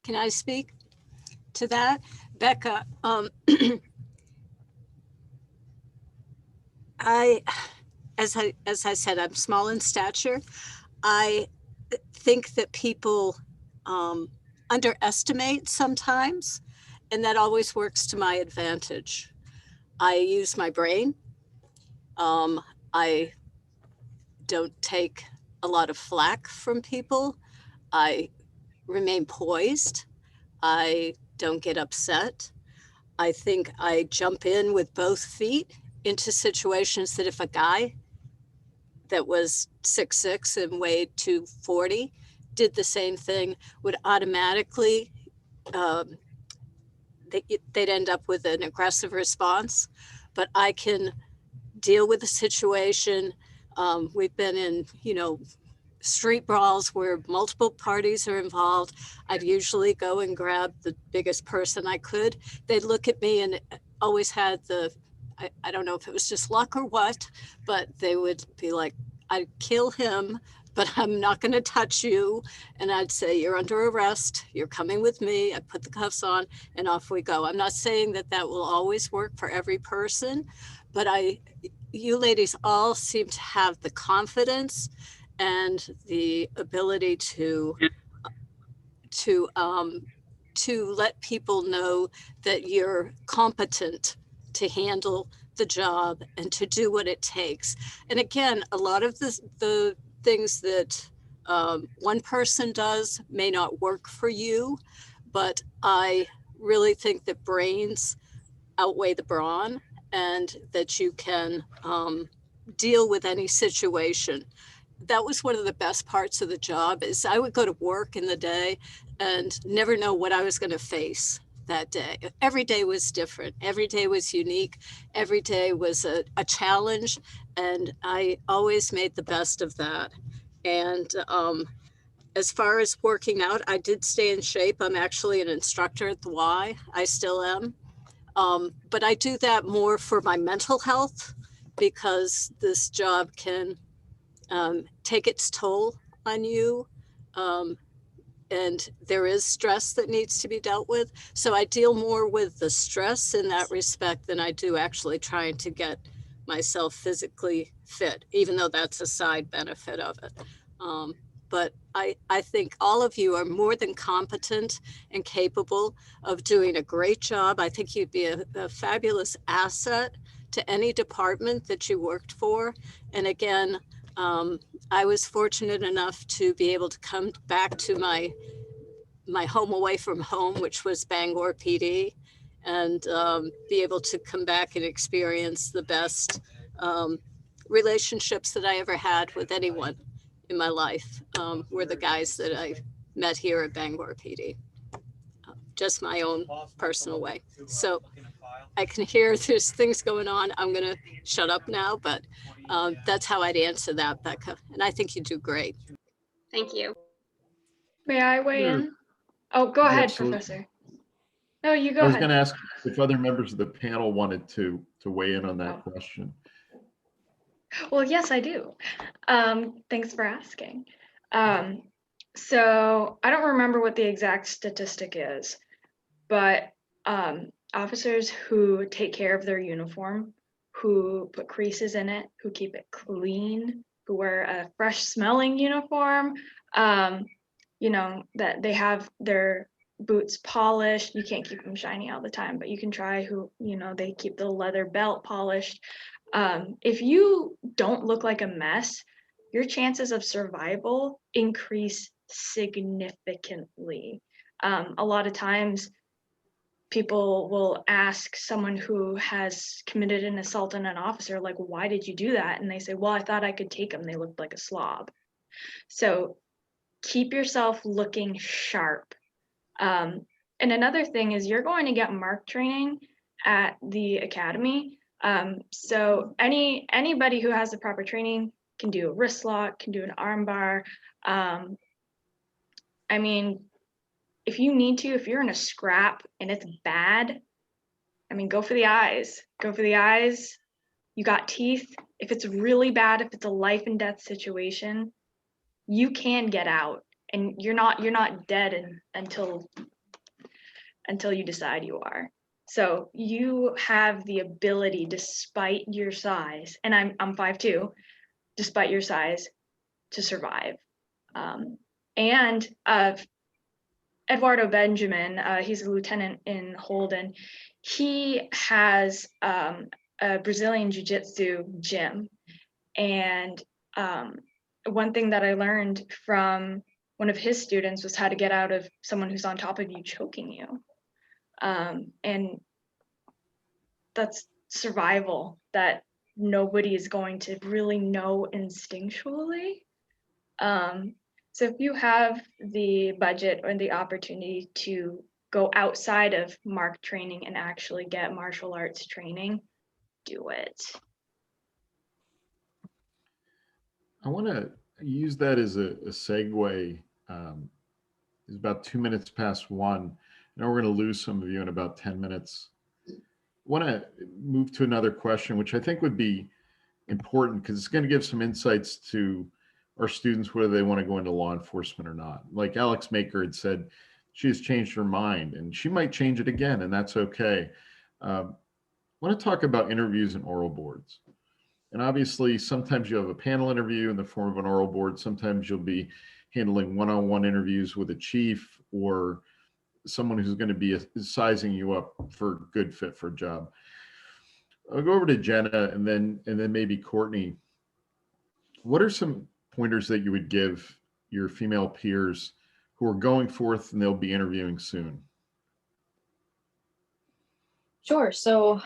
Can I speak to that? Becca, as I said, I'm small in stature. I think that people underestimate sometimes, and that always works to my advantage. I use my brain. I don't take a lot of flack from people. I remain poised. I don't get upset. I think I jump in with both feet into situations that if a guy that was 6'6" and weighed 240 did the same thing, would automatically, they'd end up with an aggressive response. But I can deal with the situation. We've been in, street brawls where multiple parties are involved. I'd usually go and grab the biggest person I could. They'd look at me and always had I don't know if it was just luck or what, but they would be like, I'd kill him, but I'm not going to touch you. And I'd say, you're under arrest. You're coming with me. I put the cuffs on and off we go. I'm not saying that that will always work for every person, but you ladies all seem to have the confidence and the ability to let people know that you're competent to handle the job and to do what it takes. And again, a lot of the things that one person does may not work for you, but I really think that brains outweigh the brawn, and that you can deal with any situation. That was one of the best parts of the job, is I would go to work in the day and never know what I was going to face that day. Every day was different. Every day was unique. Every day was a challenge, and I always made the best of that. And as far as working out, I did stay in shape. I'm actually an instructor at the Y. I still am. But I do that more for my mental health, because this job can take its toll on you. And there is stress that needs to be dealt with. So I deal more with the stress in that respect than I do actually trying to get myself physically fit, even though that's a side benefit of it. But I think all of you are more than competent and capable of doing a great job. I think you'd be a fabulous asset to any department that you worked for. And again, I was fortunate enough to be able to come back to my home away from home, which was Bangor PD, and be able to come back and experience the best relationships that I ever had with anyone in my life were the guys that I met here at Bangor PD. Just my own personal way. So I can hear there's things going on. I'm going to shut up now, but that's how I'd answer that, Becca. And I think you do great. Thank you. May I weigh in? Oh, go ahead, Absolutely. Professor. No, you go I was ahead. going to ask if other members of the panel wanted to weigh in on that question. Well, yes, I do. Thanks for asking. So I don't remember what the exact statistic is, but officers who take care of their uniform, who put creases in it, who keep it clean, who wear a fresh smelling uniform, that they have their boots polished. You can't keep them shiny all the time, but you can try they keep the leather belt polished. If you don't look like a mess, your chances of survival increase significantly. A lot of times people will ask someone who has committed an assault on an officer, like, why did you do that? And they say, well, I thought I could take them. They looked like a slob. So keep yourself looking sharp. And another thing is you're going to get mark training at the academy. So anybody who has the proper training can do a wrist lock, can do an arm bar. If you need to, if you're in a scrap and it's bad, go for the eyes. Go for the eyes. You got teeth. If it's really bad, if it's a life and death situation, you can get out, and you're not dead until you decide you are. So you have the ability, despite your size, and I'm 5'2", despite your size, to survive. And Eduardo Benjamin, he's a lieutenant in Holden. He has a Brazilian Jiu-Jitsu gym. And one thing that I learned from one of his students was how to get out of someone who's on top of you choking you. And that's survival. that nobody is going to really know instinctually. So if you have the budget or the opportunity to go outside of MARC training and actually get martial arts training, do it. I want to use that as a segue. It's about 2 minutes past 1. Now we're going to lose some of you in about 10 minutes. I want to move to another question, which I think would be important because it's going to give some insights to our students, whether they want to go into law enforcement or not. Like Alex Maker had said, she has changed her mind and she might change it again, and that's okay. I want to talk about interviews and oral boards. And obviously, sometimes you have a panel interview in the form of an oral board. Sometimes you'll be handling one-on-one interviews with a chief or someone who's going to be sizing you up for a good fit for a job. I'll go over to Jenna and then maybe Courtney. What are some pointers that you would give your female peers who are going forth and they'll be interviewing soon? Sure. So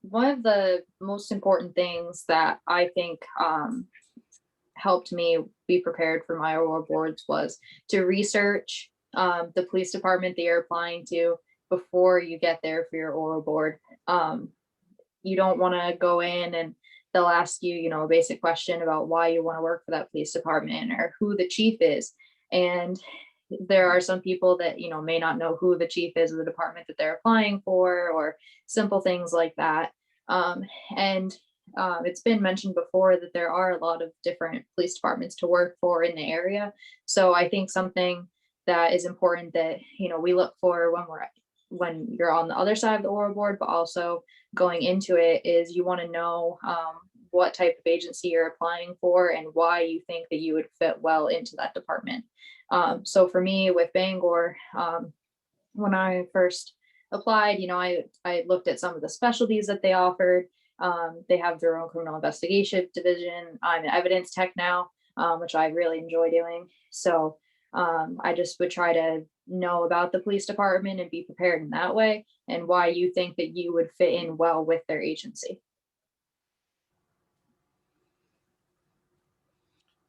one of the most important things that I think helped me be prepared for my oral boards was to research the police department that you're applying to before you get there for your oral board. You don't want to go in and they'll ask you, a basic question about why you want to work for that police department or who the chief is. And there are some people that, may not know who the chief is of the department that they're applying for, or simple things like that. It's been mentioned before that there are a lot of different police departments to work for in the area. So I think something that is important that, we look for when you're on the other side of the oral board, but also going into it, is you want to know what type of agency you're applying for and why you think that you would fit well into that department. So for me with Bangor, when I first applied, I looked at some of the specialties that they offered. They have their own criminal investigation division. I'm an evidence tech now, which I really enjoy doing. So I just would try to know about the police department and be prepared in that way, and why you think that you would fit in well with their agency.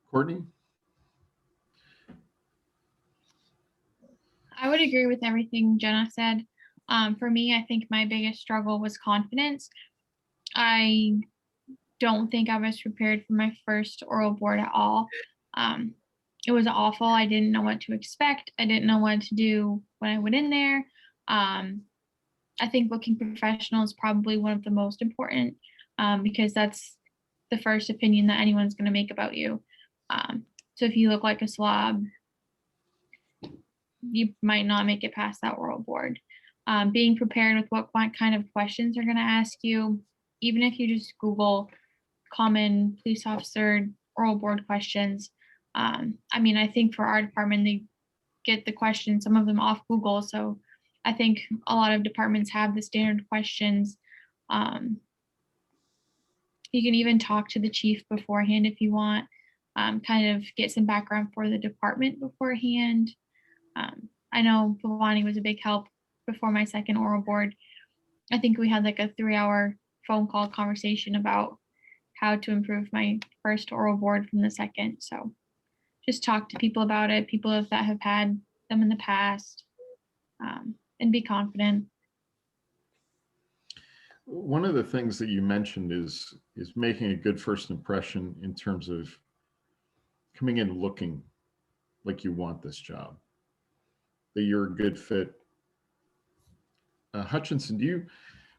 Courtney? I would agree with everything Jenna said. For me, I think my biggest struggle was confidence. I don't think I was prepared for my first oral board at all. It was awful. I didn't know what to expect. I didn't know what to do when I went in there. I think looking professional is probably one of the most important, because that's the first opinion that anyone's going to make about you. So if you look like a slob, you might not make it past that oral board. Being prepared with what kind of questions they're going to ask you, even if you just Google common police officer oral board questions. I think for our department, they get the questions, some of them off Google. So I think a lot of departments have the standard questions. You can even talk to the chief beforehand if you want, kind of get some background for the department beforehand. I know Pavani was a big help before my second oral board. I think we had like a 3-hour phone call conversation about how to improve my first oral board from the second. So just talk to people about it, people that have had them in the past, and be confident. One of the things that you mentioned is making a good first impression in terms of coming in looking like you want this job, that you're a good fit. Hutchinson, do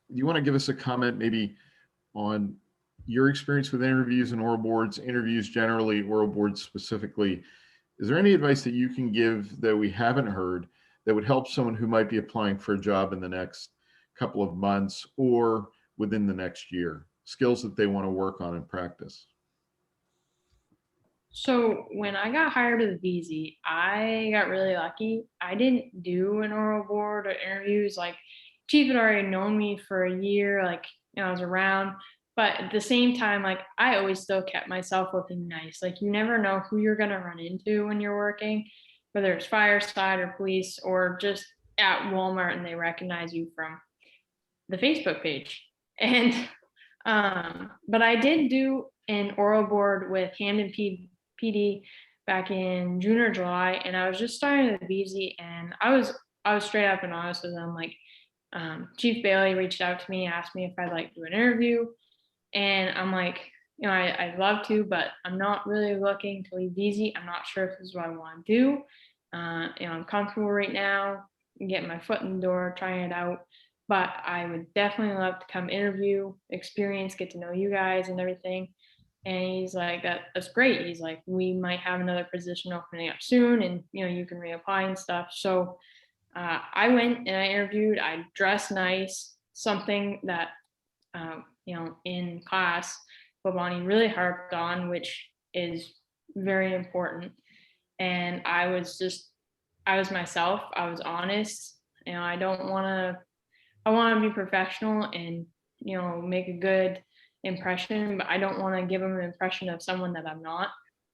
you want to give us a comment maybe on your experience with interviews and oral boards, interviews generally, oral boards specifically? Is there any advice that you can give that we haven't heard that would help someone who might be applying for a job in the next couple of months or within the next year, skills that they want to work on and practice? So when I got hired at the VZ, I got really lucky. I didn't do an oral board or interviews. Like, chief had already known me for a year, I was around. But at the same time, I always still kept myself looking nice. You never know who you're going to run into when you're working, whether it's fireside or police or just at Walmart and they recognize you from the Facebook page. And But I did do an oral board with Hamden PD back in June or July, and I was just starting at the BZ, and I was straight up and honest with them. Like, Chief Bailey reached out to me, asked me if I'd like to do an interview, and I'm like, I'd love to, but I'm not really looking to leave BZ. I'm not sure if this is what I want to do. I'm comfortable right now, getting my foot in the door, trying it out. But I would definitely love to come interview, experience, get to know you guys and everything. And he's like, that's great. He's like, we might have another position opening up soon, and you can reapply and stuff. So I went and I interviewed. I dressed nice, something that in class, Babani really harped on, which is very important. And I was myself. I was honest. I want to be professional and make a good impression, but I don't want to give them an impression of someone that I'm not.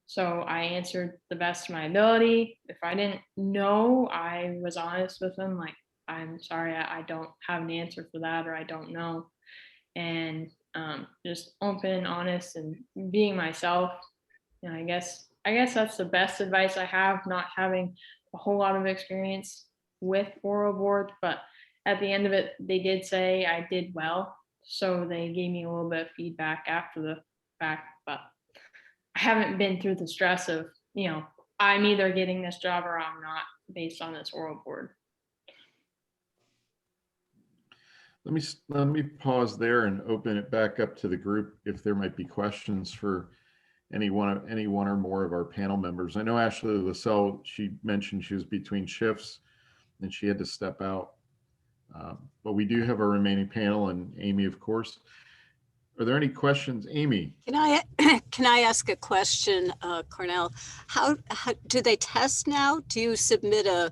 So I answered the best of my ability. If I didn't know, I was honest with them. Like, I'm sorry, I don't have an answer for that, or I don't know. And just open, honest, and being myself. I guess that's the best advice I have, not having a whole lot of experience with oral boards, but at the end of it, they did say I did well. So they gave me a little bit of feedback after the fact, but I haven't been through the stress of, I'm either getting this job or I'm not, based on this oral board. Let me pause there and open it back up to the group if there might be questions for any one or more of our panel members. I know Ashley Lassell, she mentioned she was between shifts and she had to step out. But we do have our remaining panel, and Amy, of course. Are there any questions? Amy? Can I ask a question, Cornell? How do they test now? Do you submit a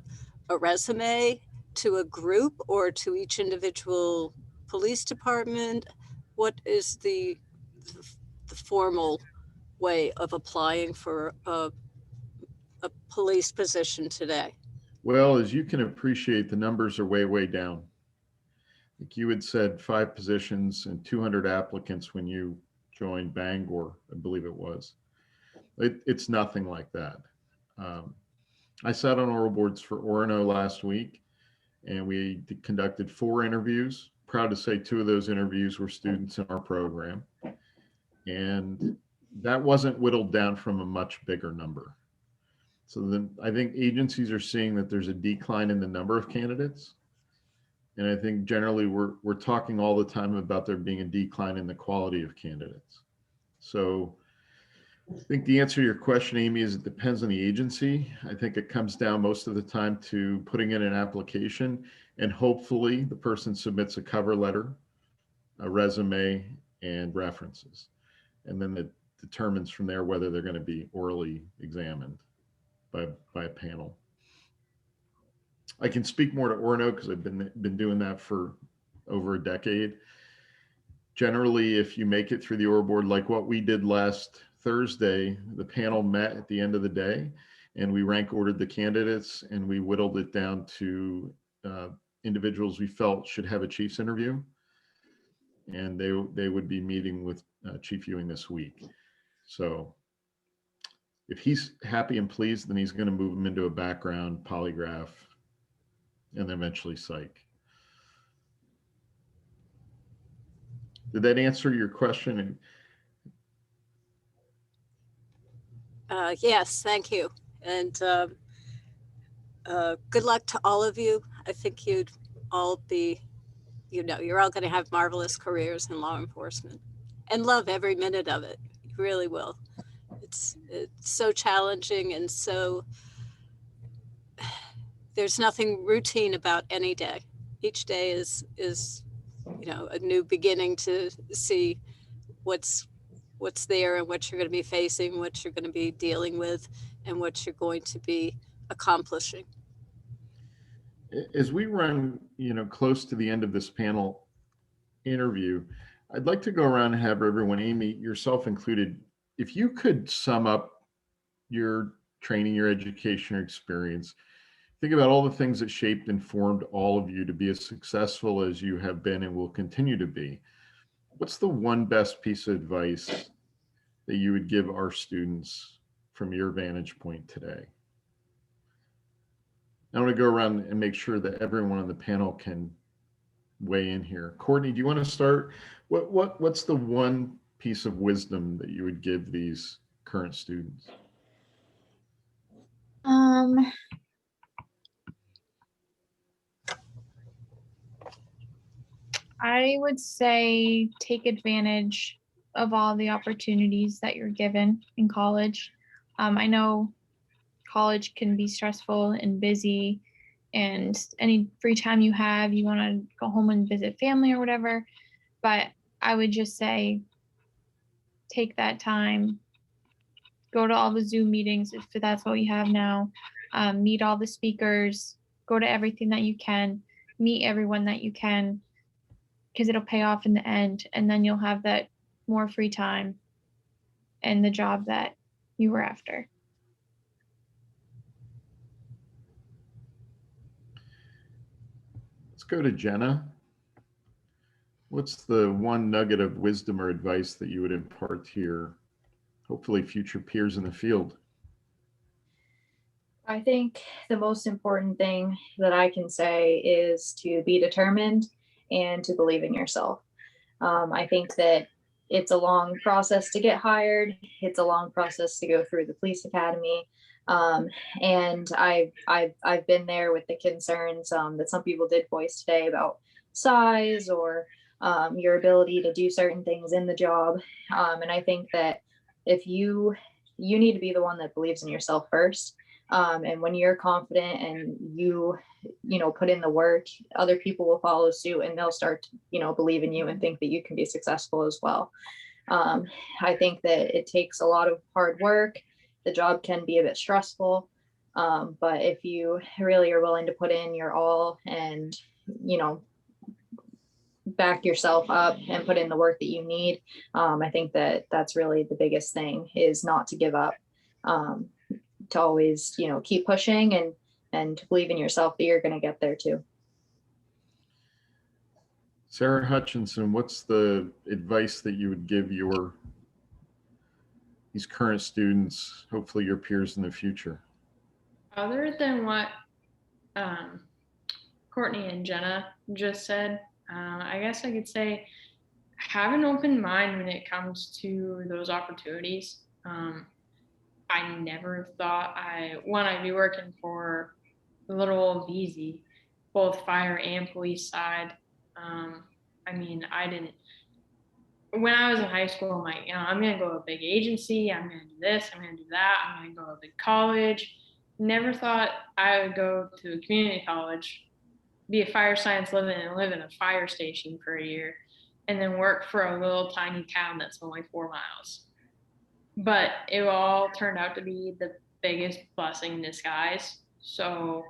resume to a group or to each individual police department? What is the formal way of applying for a police position today? Well, as you can appreciate, the numbers are way down. Like you had said, 5 positions and 200 applicants when you joined Bangor, I believe it was. It's nothing like that. I sat on oral boards for Orono last week, and we conducted 4 interviews. Proud to say 2 of those interviews were students in our program. And that wasn't whittled down from a much bigger number. So then I think agencies are seeing that there's a decline in the number of candidates. And I think generally we're talking all the time about there being a decline in the quality of candidates. So I think the answer to your question, Amy, is it depends on the agency. I think it comes down most of the time to putting in an application, and hopefully the person submits a cover letter, a resume, and references. And then it determines from there whether they're going to be orally examined by a panel. I can speak more to Orono because I've been doing that for over a decade. Generally, if you make it through the oral board, like what we did last Thursday, the panel met at the end of the day and we rank ordered the candidates and we whittled it down to individuals we felt should have a chief's interview. And they would be meeting with Chief Ewing this week. So if he's happy and pleased, then he's going to move him into a background polygraph and then eventually psych. Did that answer your question? Yes, thank you. And good luck to all of you. I think you'd all be, you're all going to have marvelous careers in law enforcement and love every minute of it. You really will. It's so challenging, and so there's nothing routine about any day. Each day is a new beginning to see what's there and what you're going to be facing, what you're going to be dealing with, and what you're going to be accomplishing. As we run, close to the end of this panel interview, I'd like to go around and have everyone, Amy, yourself included, if you could sum up your training, your education, or experience, think about all the things that shaped and formed all of you to be as successful as you have been and will continue to be. What's the one best piece of advice that you would give our students from your vantage point today? I want to go around and make sure that everyone on the panel can weigh in here. Courtney, do you want to start? What's the one piece of wisdom that you would give these current students? I would say take advantage of all the opportunities that you're given in college. I know college can be stressful and busy, and any free time you have, you want to go home and visit family or whatever. But I would just say take that time, go to all the Zoom meetings if that's what you have now, meet all the speakers, go to everything that you can, meet everyone that you can, because it'll pay off in the end, and then you'll have that more free time and the job that you were after. Let's go to Jenna. What's the one nugget of wisdom or advice that you would impart to your, hopefully, future peers in the field? I think the most important thing that I can say is to be determined and to believe in yourself. I think that it's a long process to get hired. It's a long process to go through the police academy. And I've been there with the concerns that some people did voice today about size or your ability to do certain things in the job. And I think that if you need to be the one that believes in yourself first. And when you're confident and you put in the work, other people will follow suit and they'll start to, believe in you and think that you can be successful as well. I think that it takes a lot of hard work. The job can be a bit stressful. But if you really are willing to put in your all and, back yourself up and put in the work that you need, I think that that's really the biggest thing, is not to give up. To always, keep pushing and to believe in yourself that you're going to get there too. Sarah Hutchinson, what's the advice that you would give these current students, hopefully your peers in the future? Other than what Courtney and Jenna just said, I guess I could say have an open mind when it comes to those opportunities. I never thought I'd be working for the little old VZ, both fire and police side. I didn't, when I was in high school, I'm like, I'm going to go to a big agency. I'm going to do this. I'm going to do that. I'm going to go to a big college. Never thought I would go to a community college, be a fire science live in a fire station for a year, and then work for a little tiny town that's only 4 miles. But it all turned out to be the biggest blessing in disguise. So,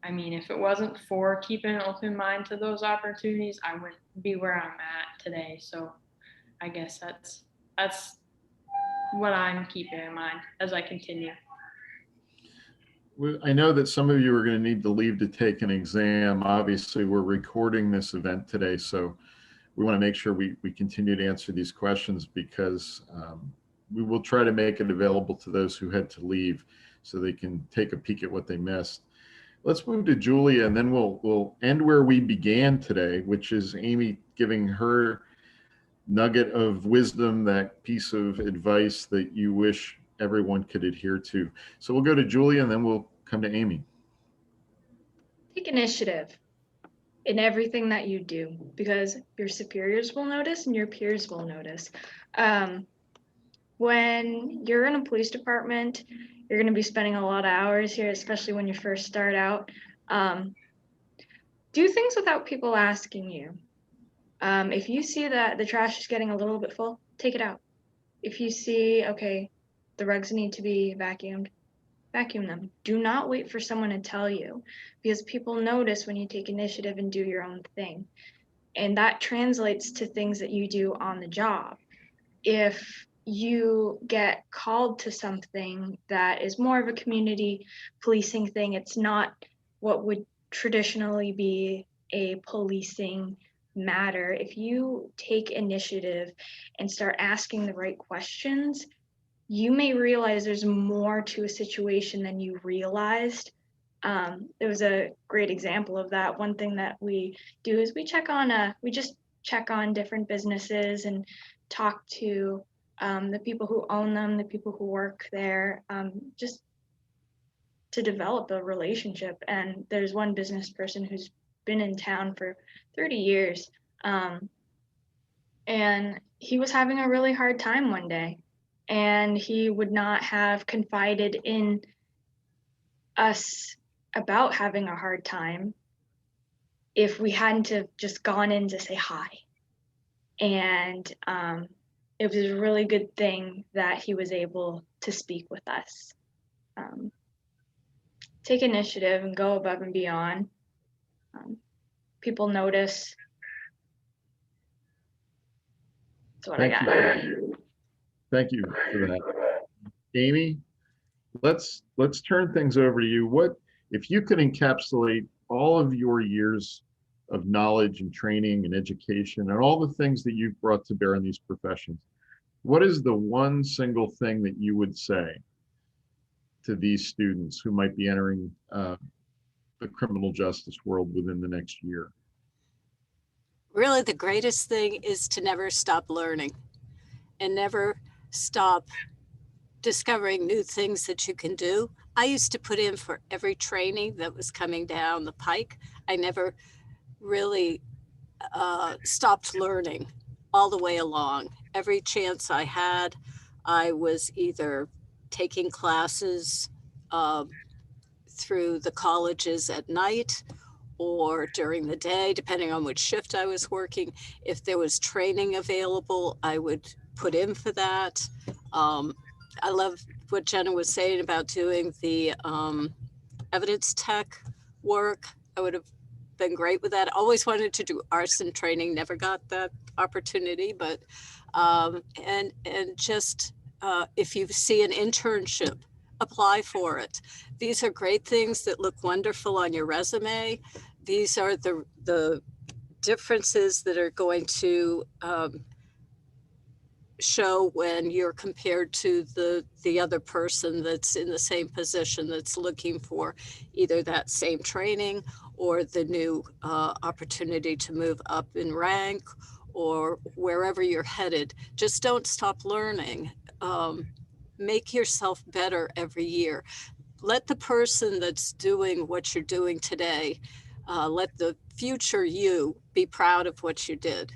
if it wasn't for keeping an open mind to those opportunities, I wouldn't be where I'm at today. So I guess that's what I'm keeping in mind as I continue. I know that some of you are going to need to leave to take an exam. Obviously, we're recording this event today, so we want to make sure we continue to answer these questions, because we will try to make it available to those who had to leave so they can take a peek at what they missed. Let's move to Julia, and then we'll end where we began today, which is Amy giving her nugget of wisdom, that piece of advice that you wish everyone could adhere to. So we'll go to Julia and then we'll come to Amy. Take initiative in everything that you do, because your superiors will notice and your peers will notice. When you're in a police department, you're going to be spending a lot of hours here, especially when you first start out. Do things without people asking you. If you see that the trash is getting a little bit full, take it out. If you see, okay, the rugs need to be vacuumed, vacuum them. Do not wait for someone to tell you, because people notice when you take initiative and do your own thing. And that translates to things that you do on the job. If you get called to something that is more of a community policing thing, it's not what would traditionally be a policing matter. If you take initiative and start asking the right questions, you may realize there's more to a situation than you realized. There was a great example of that. One thing that we do is we just check on different businesses and talk to the people who own them, the people who work there, just to develop a relationship. And there's one business person who's been in town for 30 years. And he was having a really hard time one day, and he would not have confided in us about having a hard time if we hadn't have just gone in to say hi. And it was a really good thing that he was able to speak with us. Take initiative and go above and beyond. People notice. That's what I got. Thank you for that. Amy, let's turn things over to you. What if you could encapsulate all of your years of knowledge and training and education and all the things that you've brought to bear in these professions? What is the one single thing that you would say to these students who might be entering the criminal justice world within the next year? Really, the greatest thing is to never stop learning and never stop discovering new things that you can do. I used to put in for every training that was coming down the pike. I never really stopped learning all the way along. Every chance I had, I was either taking classes through the colleges at night or during the day, depending on which shift I was working. If there was training available, I would put in for that. I love what Jenna was saying about doing the evidence tech work. I would have been great with that. Always wanted to do arson training, never got that opportunity, but and just if you see an internship, apply for it. These are great things that look wonderful on your resume. These are the differences that are going to show when you're compared to the other person that's in the same position that's looking for either that same training or the new opportunity to move up in rank or wherever you're headed. Just don't stop learning. Make yourself better every year. Let the person that's doing what you're doing today, let the future you be proud of what you did.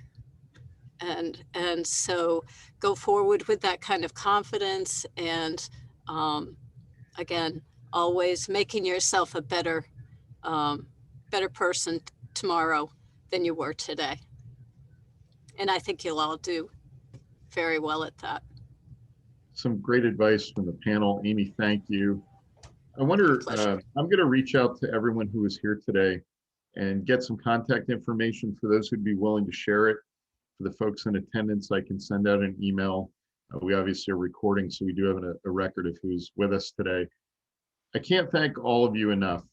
And so go forward with that kind of confidence and again, always making yourself a better person tomorrow than you were today. And I think you'll all do very well at that. Some great advice from the panel. Amy, thank you. I wonder, I'm going to reach out to everyone who is here today and get some contact information for those who'd be willing to share it. For the folks in attendance, I can send out an email. We obviously are recording, so we do have a record of who's with us today. I can't thank all of you enough.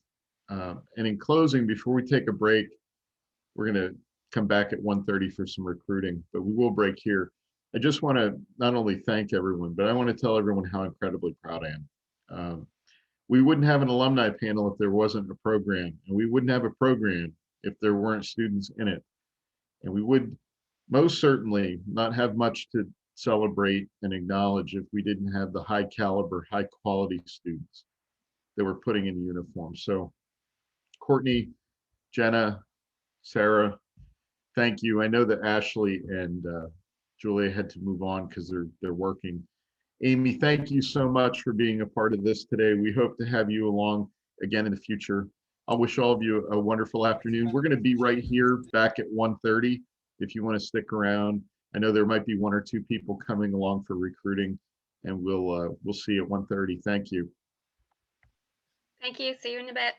And in closing, before we take a break, we're going to come back at 1:30 for some recruiting, but we will break here. I just want to not only thank everyone, but I want to tell everyone how incredibly proud I am. We wouldn't have an alumni panel if there wasn't a program, and we wouldn't have a program if there weren't students in it. And we would most certainly not have much to celebrate and acknowledge if we didn't have the high caliber, high quality students that we're putting in uniform. So Courtney, Jenna, Sarah, thank you. I know that Ashley and Julia had to move on because they're working. Amy, thank you so much for being a part of this today. We hope to have you along again in the future. I'll wish all of you a wonderful afternoon. We're going to be right here back at 1:30 if you want to stick around. I know there might be one or two people coming along for recruiting, and we'll see you at 1:30. Thank you. Thank you. See you in a bit.